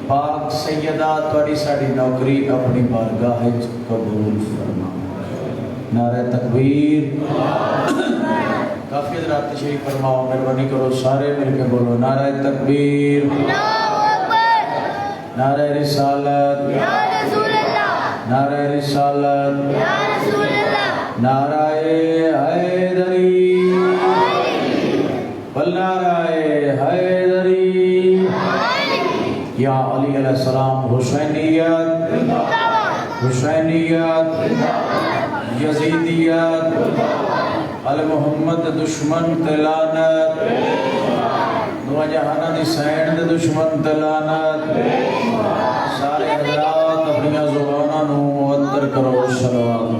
پاک سیدہ توڑی ساڑی نوکری اپنی بارگاہ قبول فرما نعرہ تکبیر کافی حضرات تشریف فرماؤ مہربانی کرو سارے مل کے بولو نعرہ تکبیر نعرہ رسالت نعرہ رسالت نعرہ حیدری والنعرہ حیدری یا علی علیہ السلام حسینیت حسینیت یزیدیت علی محمد دشمن تلانت دعا جہانا دی سین دے دشمن تلانت سارے حضرات اپنی زبانہ نو معطر کرو صلوات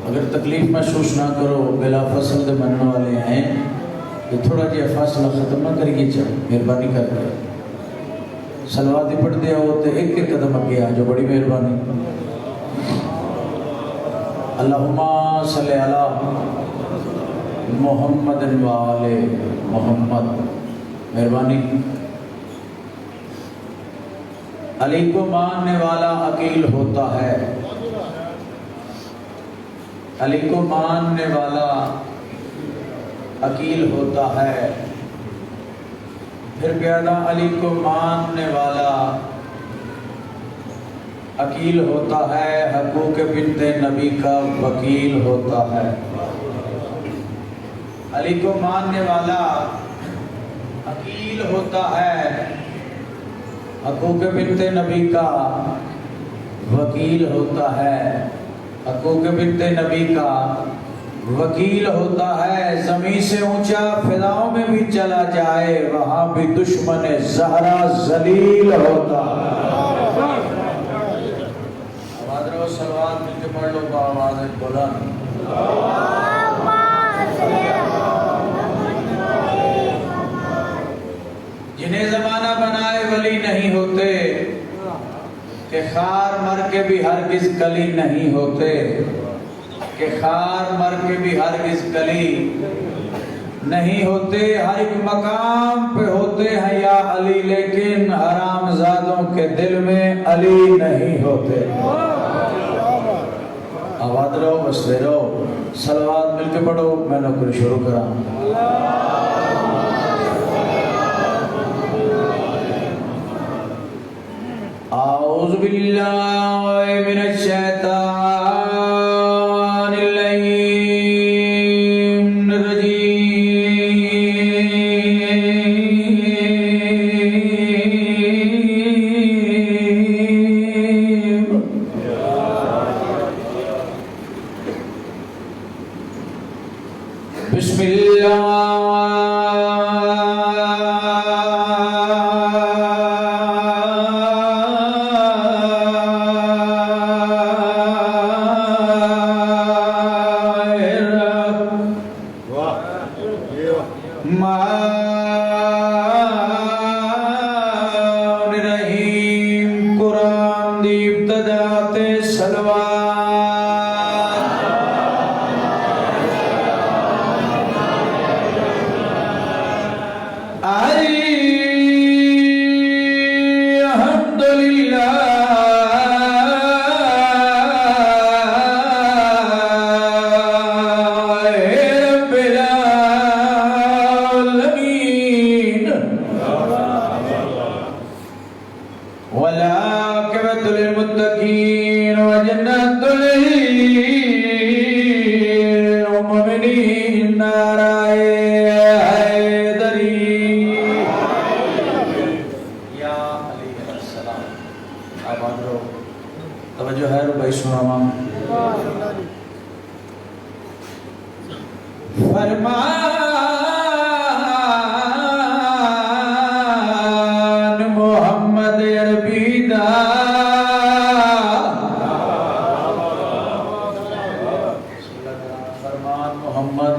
اگر تکلیف محسوس نہ کرو بلا فصل دے مننے والے ہیں کہ تھوڑا جی فاصلہ ختم نہ کریے چاہ مہربانی کر کے صلوات ہی پڑھ دیا ہوتے ایک ایک قدم اگے آ جو بڑی مہربانی اللہم صلی علی محمد وآل محمد مہربانی علی کو ماننے والا عقیل ہوتا ہے علی کو ماننے والا عقیل ہوتا ہے پھر پیادہ علی کو ماننے والا عقیل ہوتا ہے حقوق بنت نبی کا وکیل ہوتا ہے علی کو ماننے والا عقیل ہوتا ہے حقوق بنت نبی کا وکیل ہوتا ہے حقوق بنت نبی کا وکیل ہوتا ہے زمین سے اونچا فضاؤں میں بھی چلا جائے وہاں بھی دشمن زہرا ذلیل ہوتا ہے آواز رو صلوات مل کے پڑھ لو آواز بلند جنہیں زمانہ بنائے ولی نہیں ہوتے کہ خار مر کے بھی ہرگز کلی نہیں ہوتے کہ خار مر کے بھی ہرگز کلی نہیں ہوتے ہر ایک مقام پہ ہوتے ہیں یا علی لیکن کے دل میں علی نہیں ہوتے. آباد رہو بستے رہو. صلوات مل کے پڑھو. میں نوکری شروع کرا. اعوذ باللہ من الشیطان اللعین الرجیم. بسم الرحیم. قرآن دی ابتدا تے صلوات. الحمدللہ رب العالمین. والعاقبۃ للمتقین وجنۃ للمؤمنین. نعرہ حیدری. یا علی علیہ السلام. آباد رہو. توجہ ہے ربائی سناواں. فرمان محمد عربی دا. فرمان محمد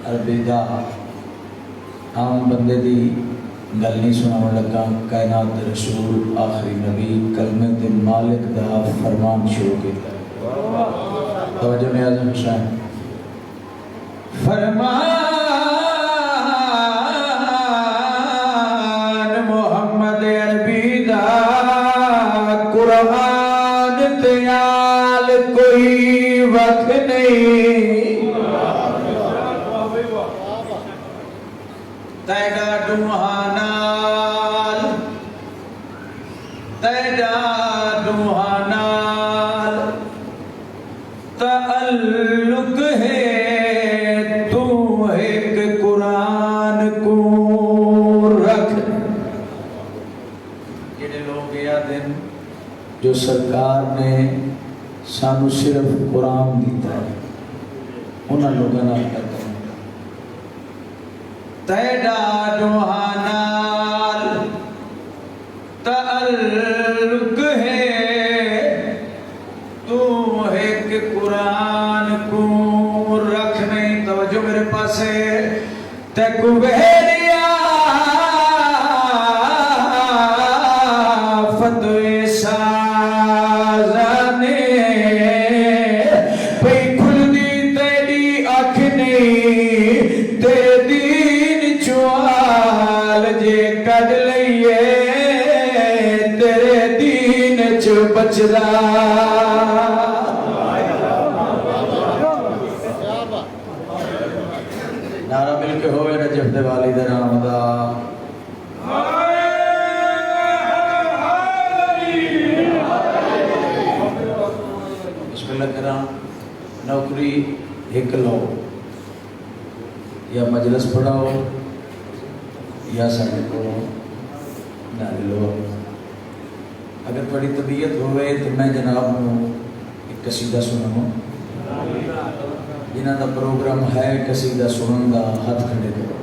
عربی دا. عام بندے دی گل نہیں سناون لگا. کائنات دے رسول آخری نبی کلمے دے مالک دا فرمان شروع کیتا. توجہ نیاز حسین. فرمان محمد عربی دا. قرآن تیال کوئی وقت نہیں. تیرا دوہانال تعلق ہے. تو ایک قرآن کو رکھ. جڑے لوگ یہ دن جو سرکار نے سانو صرف قرآن دیتا ہے انہاں لوگوں نے کرتا ہے. تیرا روحانال تعلق ہے. تو ایک قرآن کو رکھ نہیں. توجہ میرے پاس ہے. تیکو بہریا فتوی سازانے پئی کھل دی تیری اکھ نہیں. تے دین چوال جے کڈ لئیے تیرے دین چو بچدا. نعرہ مل کے ہوئے نجف دے والد نام دا. بسم اللہ کرام. نوکری ایک لو یا مجلس پڑھاؤ یا ساڑھے کو نہ لو. اگر بڑی طبیعت ہوئے تو میں جناب نو ایک قصیدہ سناؤں. جنہ دا پروگرام ہے قصیدہ سنن دا ہاتھ کھڑے کرو.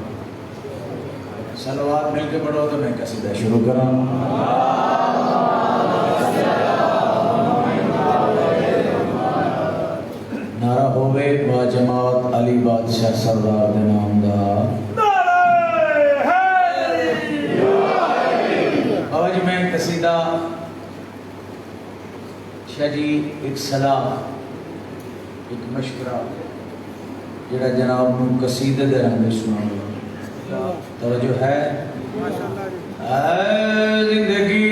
صلوات مل کے پڑھو تو میں قصیدہ شروع کراں. نعرہ ہوئے با جماعت علی بادشاہ سردار دے نام دا. آج میں قصیدہ شاہ جی ایک صلاح ایک مشورہ جڑا جناب نو قصیدے دے رنگ سناؤں. توجہ ہے. زندگی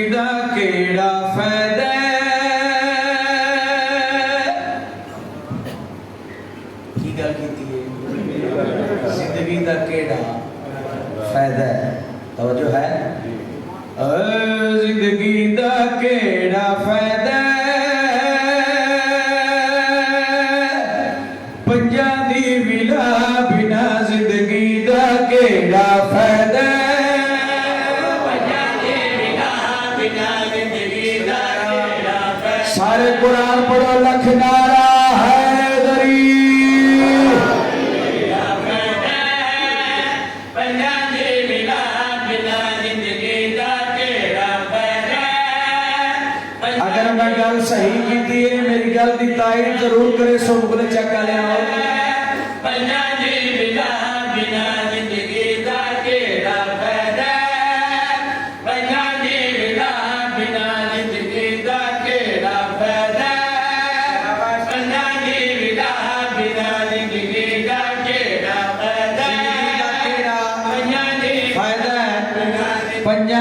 توجہ ہے زندگی دا کیڑا فائدہ پنجاں دی ولا بنا زندگی دا کیڑا فائدہ سارے قرآن پڑھو لکھ نعرہ حیدری اگر میں گل صحیح کی تھی میری گل دی تائید ضرور کرے سو مکنے چکا لے آؤ پنجاں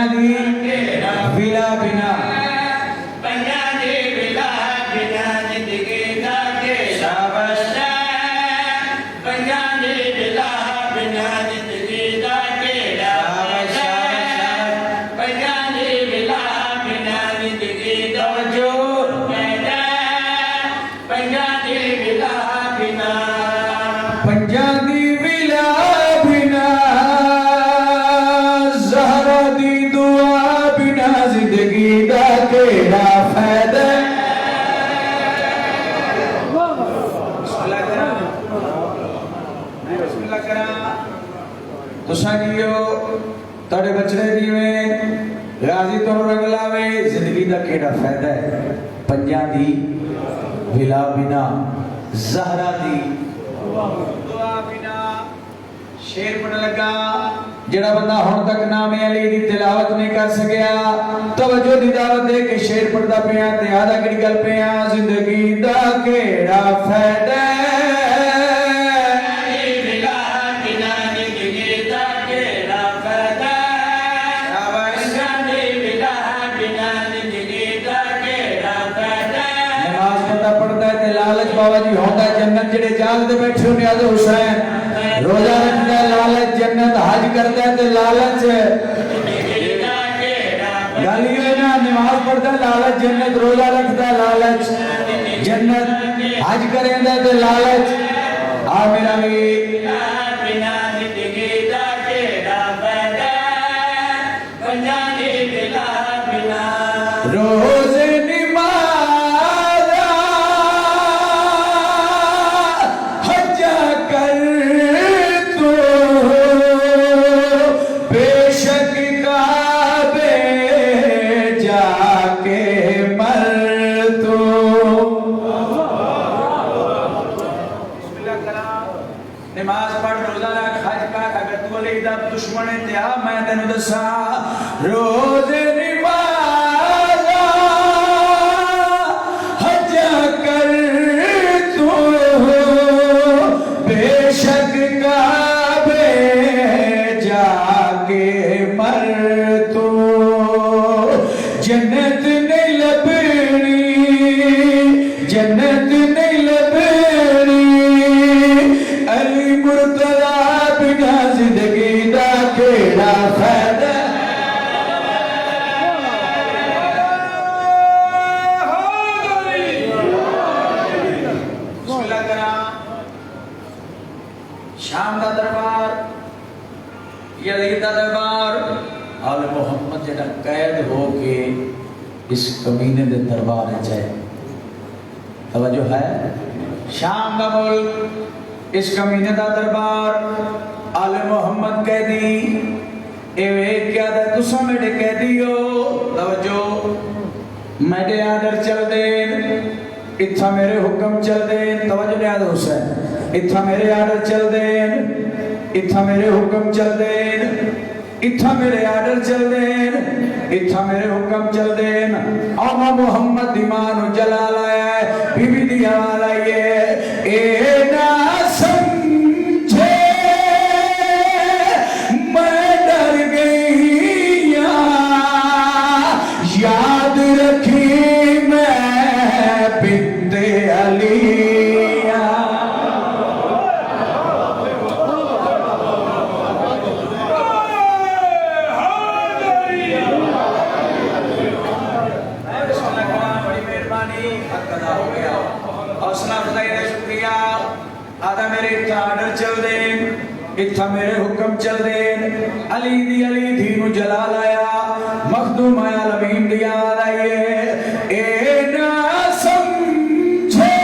دی ولا بنا پنجاں دی ولا بنا زہرا دی دعا بنا زندگی دا کیڑا فائدہ تو سانیو تاڑے بچڑے دیویں غازی تو رنگ لاوے زندگی دا کیڑا فائدہ ہے پنجاں دی ولا بنا زہرا دی دعا بنا شیر پڑھ لگا جڑا بندہ ہون تک نام علی دی تلاوت نہیں کر سکیا توجہ دی دعوت دے کے شیر پڑھدا پیا تے آدھا کڑی گل پیا زندگی دا کیڑا فائدہ لالچ بابا جی ہوتا ہے جنت جڑے جاگ دے بیٹھے ہو نیاز حسین روزہ رکھتا ہے لالچ جنت حج کرتا ہے تے لالچ گالی ہوئے نا نماز پڑھتا ہے لالچ جنت روزہ رکھتا ہے لالچ جنت حج کریں دے تے لالچ آ میرا بھی روز نماز پڑھ روزہ رکھ حج کر اگر تو علی دا دشمن ہے تے آ میں تینوں دساں روز نماز حج کر تو بے شک کعبے جا کے مر تو جنت نہیں لبنی جنت نہیں لبنی علی مرتضی بنا زندگی دا کیڑا فائدہ بسم اللہ کرا شام دا دربار یزید دا دربار آل محمد جڑا قید ہو کے اس کمینے دے دربار جائے توجہ ہے شام دا ملک اس کمینے دا دربار آل محمد قیدی ایوے کیا دا تسا میڈے قیدی ہو توجہ میڈے آڈر چل دین اتھا میرے حکم چل دین توجہ نیاد حسین اتھا میرے آڈر چل دین اتھا میرے حکم چل دین اتھا میرے آڈر چل دین اتھا میرے حکم چل دین آما محمد ایمان و جلال آیا ہے بی بی دی حوال آئی ہے اے نا سمجھے میں ڈر گئی یاد رکھی میں بنت علی اتھا میرے حکم چل دے علی دی نو جلا لایا مخدوم آیا لمین دیا آئیے اے نا سمجھے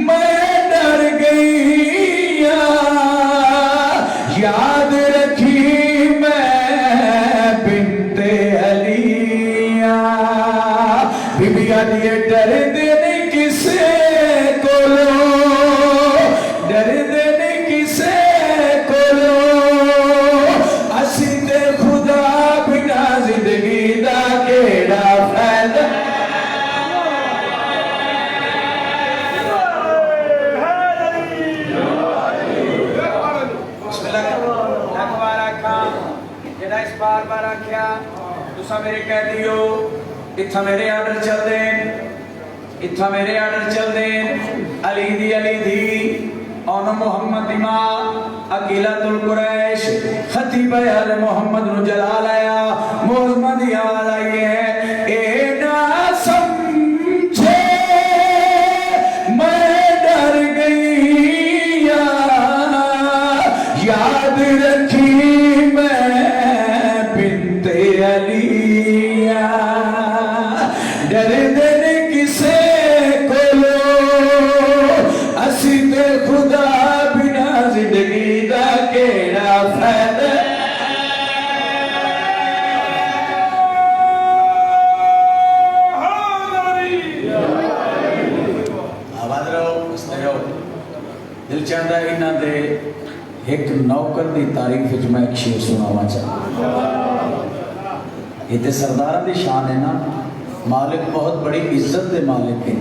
میں ڈر گئی یاد رکھی میں بنت علیہ بی بی علی ڈر دینے کسے کو لو ڈر دینے کسے کو لو اسی تے خدا بنا زندگی دا کیڑا فائدہ بار بار آکھیا تسا میرے کہہ دیو اتھا میرے آرڈر چل دیں اتھا میرے آرڈر چل دیں علی دی اون محمد ماں عقیلۃ القریش خطیب اہل محمد نو جلال آیا محمد یاد آئیے اے نا سمجھے میں ڈر گئی یاد رکھی ڈر دینے کسے کو لو اسی تے خدا بنا زندگی دا کیڑا فائدہ آواز رہو استے رہو دل چاہتا ہے انہاں دے ایک نوکر دی تعریف وچ میں ایک شعر سناواں چاہتا یہ تے سردارہ دی شان ہے نا مالک بہت بڑی عزت دے مالک ہیں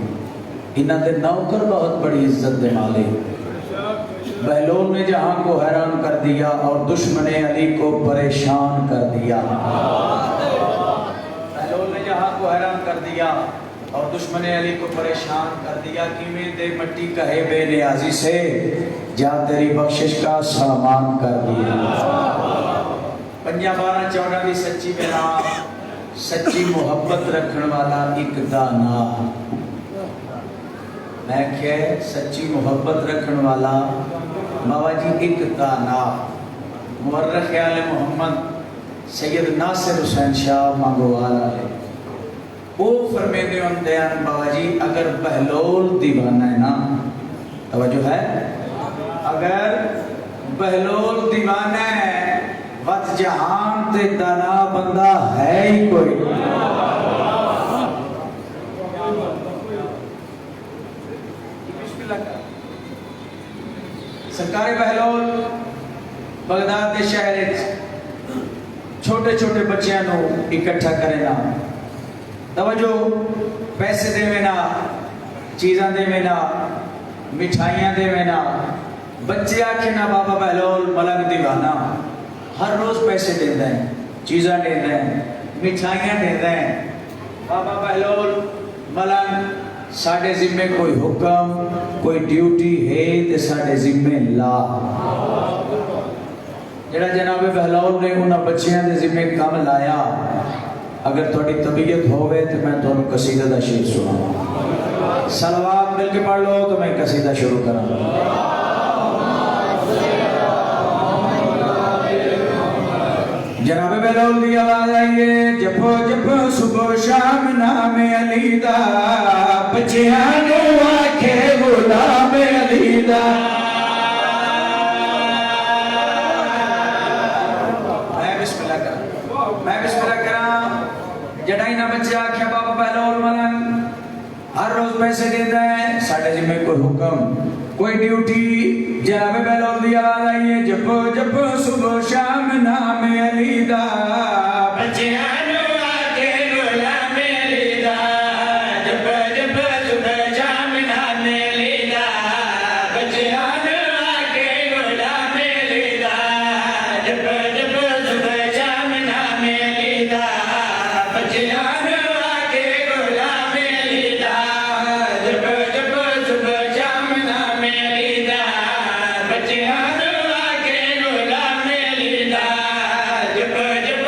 انہاں دے نوکر بہت بڑی عزت دے مالک بہلول نے جہاں کو حیران کر دیا اور دشمن علی کو پریشان کر دیا بہلول نے جہاں کو حیران کر دیا اور دشمن علی کو پریشان کر دیا کیویں دے مٹی کہے بے نیازی سے جا تیری بخشش کا سامان کر دیا 5/12/14 دی سچی بنا سچی محبت رکھن والا ایک دانا میں کہ سچی محبت رکھن والا بابا جی ایک دانا مورخ آل محمد سید ناصر حسین شاہ مانگوال علیہ وہ فرمے دے اندیان بابا جی اگر بہلول دیوانہ ہے نا توجہ ہے اگر بہلول دیوانہ ہے وقت جہان تے دانا بندہ ہے ہی کوئی سرکار بہلول بغداد دے شہر چھوٹے چھوٹے بچیاں نو اکٹھا کرے نا توجہ پیسے دے میں نا چیزاں دے میں نا مٹھائیاں دے میں نا بچے آکھے نا بابا بہلول ملنگ دیوانہ ہر روز پیسے دیتا ہے چیزاں دیتا ہے مٹھائیاں دیتا ہے بابا بہلول ملنگ ساڑھے ذمے کوئی حکم کوئی ڈیوٹی ہے تے ساڑھے ذمے لا جڑا جناب بہلول نے انہاں بچیاں دے ذمے کام لایا اگر تھوڑی طبیعت ہوئے تو میں تھوڑا قصیدہ دا شعر سناؤں صلوات مل کے پڑھ لو تو میں قصیدہ شروع کروں جناب بہلول دی آواز آئیے جپو جپو صبح شام نام علی دا بچیاں نو آکھے غلام علی دا میں بسم اللہ کرام جڑائی نہ بچے آکھے بابا بہلول ملنگ ہر روز پیسے دیتا ہے ساڑھے ذمہ کوئی حکم کوئی ڈیوٹی جناب بہلول دی آواز آئیے جپو جپو صبح شام نام علی دا بچیاں نو آکھے غلام علی دا جپو جپو صبح شام نام علی دا بچیاں نو آکھے غلام علی دا جپو جپو صبح شام نام علی دا بچیاں نو آکھے غلام علی دا جپو جپو صبح شام نام علی دا بچیاں نو آکھے غلام علی دا جپو جپو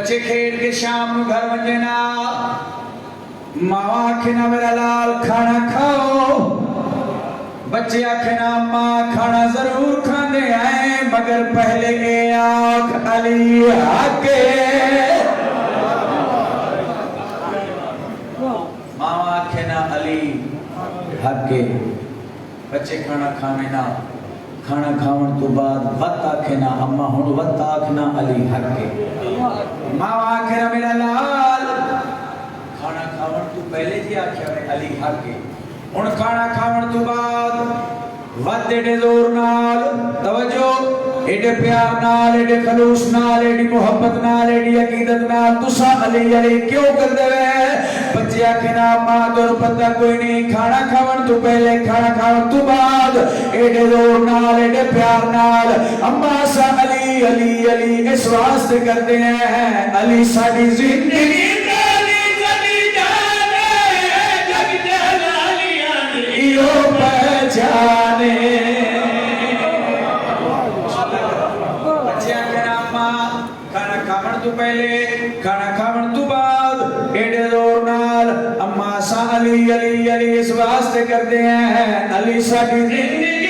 بچے کھیل کے شام نو گھر ونجنا ماں آکھنا میرا لال کھانا کھاؤ بچے آکھنا ماں کھانا ضرور کھانے آئیں مگر پہلے اے آنکھ علی آکے ماں آکھنا علی آکے بچے کھانا کھانے نہ کھانا کھاون تو بعد وقت آکھنا اما ہون وقت آکھنا علی حق کے ماں آکھنا میرا لال کھانا کھاون تو پہلے جی آکھیا میں علی حق کے ہن کھانا کھاون تو بعد وقت ایڈے زور نال توجہ ایڈے پیار نال ایڈے خلوص نال ایڈی محبت نال ایڈی عقیدت نال تسا علی علی کیوں کر دے بچے آکھنا ماں تو پتہ کوئی نہیں کھانا کھاون تو پہلے کھانا کھاون تو بعد ایڈے زور نال ایڈے پیار نال اما سا علی علی علی اس واسطے کرتے ہیں علی ساڈی زندگی پہچانے بچیاں کہنا ماں کھانا کھاون تو پہلے کھانا کھاون تو بعد ایڈے زور نال اما سا علی علی علی اس واسطے کرتے ہیں علی ساڈی زندگی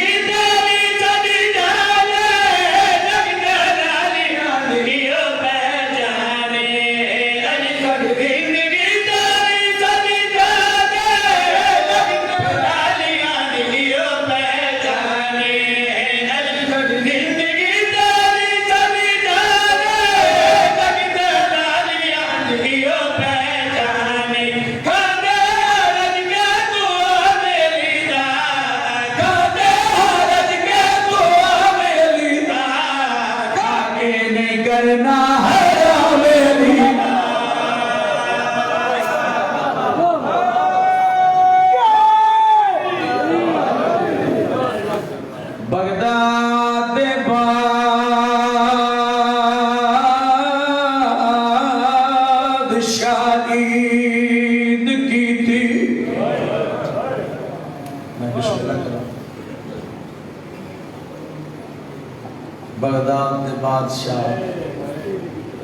بغداد دے بادشاہ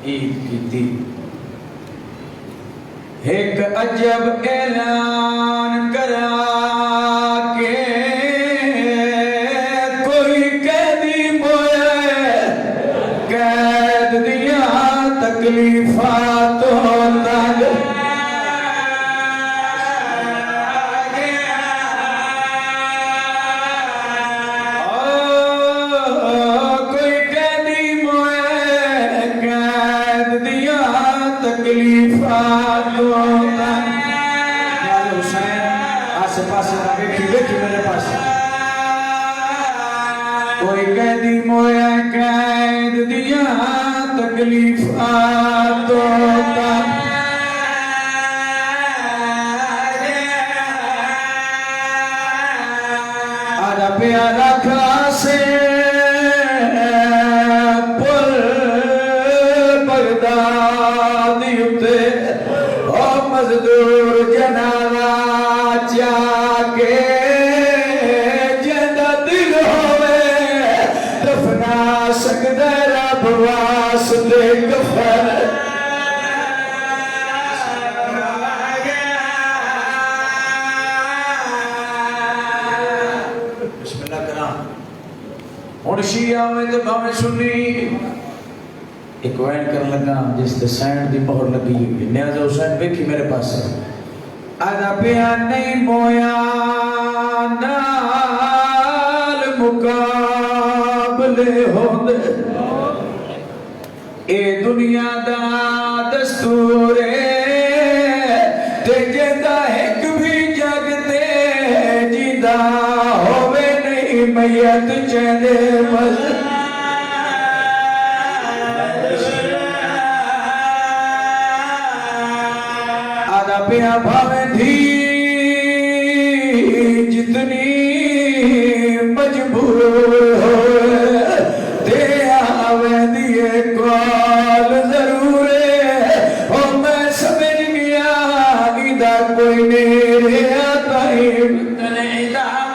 عید کی تھی ایک عجب اعلان کرا کے کوئی قیدی موئے قید دیا تکلیفات تک کوئی قیدی مویا قید دیا تکلیفات تک آدھا پیارا کھاسے پل بغداد یوتے او مزدور جنانا چاکے واسطے کفر بسم اللہ کرام ہن شیعہ میں تے بھاویں سنی ایک وین کرن لگا جس تے سینڈ دی مہر لگی ہوئی ہے نیاز حسین ویکھی میرے پاس آدھا پیا نہیں مویا نال مقابلے ہوندے اے دنیا دا دستور تے جیندہ ایک بھی جگ تے جیندہ ہووے نہیں میت چیندے مل آدھا پیا بھاویں دھی جتنی مجبور ہوئے تے آویں دیئے کال ضرور ہے اور میں سمجھ گیا ادھا کوئی میرے آتا ہی بتنے دام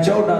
14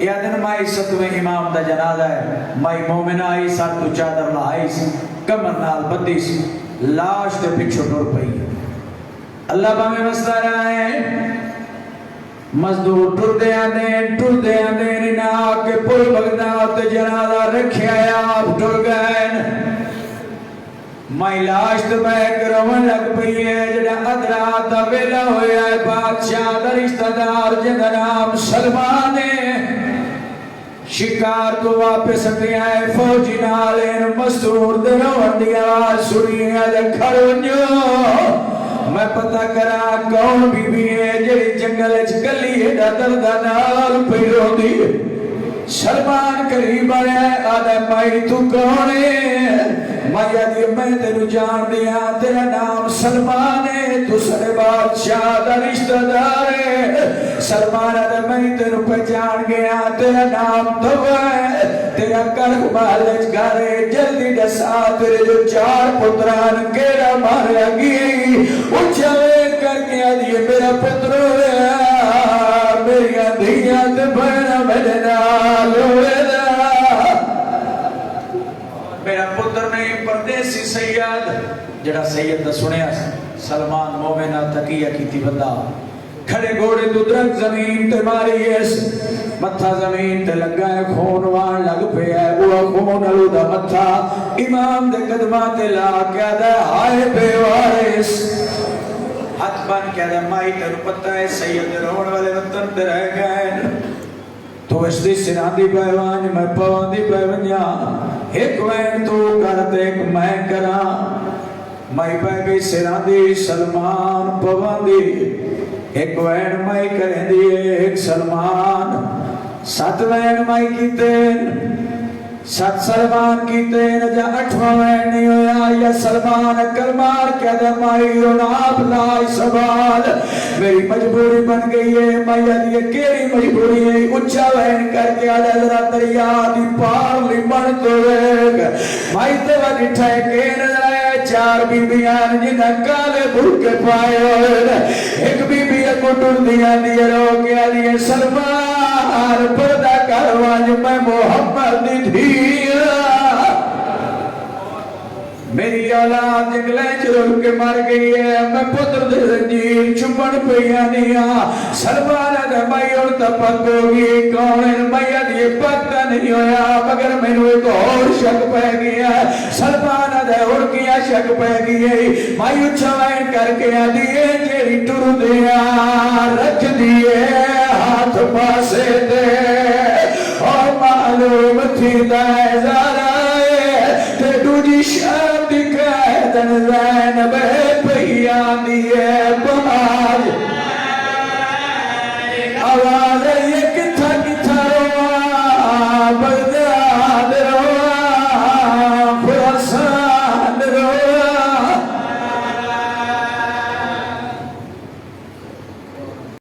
یا دن مائی ستویں امام دا جنازہ ہے، مائی مومنہ آئی ساتھ تو چادر لائی کمر نال بدی سی لاش دے پچھو ٹور پئی اللہ باہمیں وستا رہا ہے مزدور ٹر دے آنے نہ کے پل بغداد جنازہ رکھیا یا آپ ٹر گئے مائی لاش تو بیک روان لگ پئی ہے جڑا ادرات دا ویلا ہویا ہے بادشاہ دا رشتہ دار جندا نام سلمان ہے شکار تو واپس گیا ہے فوجی نالین مستور دے روان دی آواز سنی ہے کھڑو میں پتہ کرا کون بی بی ہے جڑی جنگل اچ گلی ہے دردہ نال پیرو دی سلمان قریب آیا ہے آدھا مائی تو کون ہے مائی آدھی میں تیرو جان دیا تیرا نام سلمان ہے تو سر بادشاہ دا رشتہ دار ہے سلمان آدھا میں تیرو پہچان گیا تیرا نام دوا ہے تیرا کرک مالج گارے جلدی ڈسا تیرے جو 4 پتران کیڑا ماریا گئی اچھوے کر کے آدھی میرا پترو ہے میری آدھیاں تے بھینا میرے نال ہوئے دا میرا پتر نہیں پردیسی سید جڑا سید دا سنیا سلمان مومنہ تقیہ کی تھی بندہ کھڑے گھوڑے تو درک زمین تے ماری اس متھا زمین تے لگا ہے خون وان لگ پہ ہے وہ خون علو دا متھا امام دے قدمہ تے لا کیا دا ہائے بے وارس ہاتھ بان کیا دا مائی تیرو پتہ ہے سید رون والے وطن تے رہ گئے تو اس دی سنادی بیوان میں پواندی بیونیا ایک وین تو کرتے ایک میں کرا مائی بے گئی سنادی سلمان پواندی ایک وین مائی کریں دیئے ایک سلمان 7 وین مائی کی تین 7 سلمان کی تین جا 8واں وین نہیں ہویا یا سلمان کلمار کیا دا مائی روناب لائی سوال میری مجبوری بن گئی ہے مائی آدھی کیری مجبوری ہے اچھا وین کر کے آدھا ذرا دریا دی پار لی بن تو ایک مائی تیوہ نٹھائے کے نظر آئے 4 بی بیان جنہ کالے بھوکے پائے ہوئے ایک بی بی کو ٹر دیا دیا رو کے آدھی سلمان پردہ کروان میں محمد دی میری اولاد جنگلیں چلو کے مر گئی ہے میں پتر دے زنجیر چھپن پیا نیا سلمان دے مائی اور تپک ہوگی کون ہے مائی دے پتہ نہیں ہویا مگر میں نے ایک اور شک پہ گیا سلمان دے اور کیا شک پہ گئی مائی اچھوائن کر کے آدھیے جیری ٹر دیا رکھ دیئے ہاتھ پاسے دے اور معلوم تھی دائے زارائے تے دوجی شاہ دکھائے دن زینب پیان دیئے بہار آواز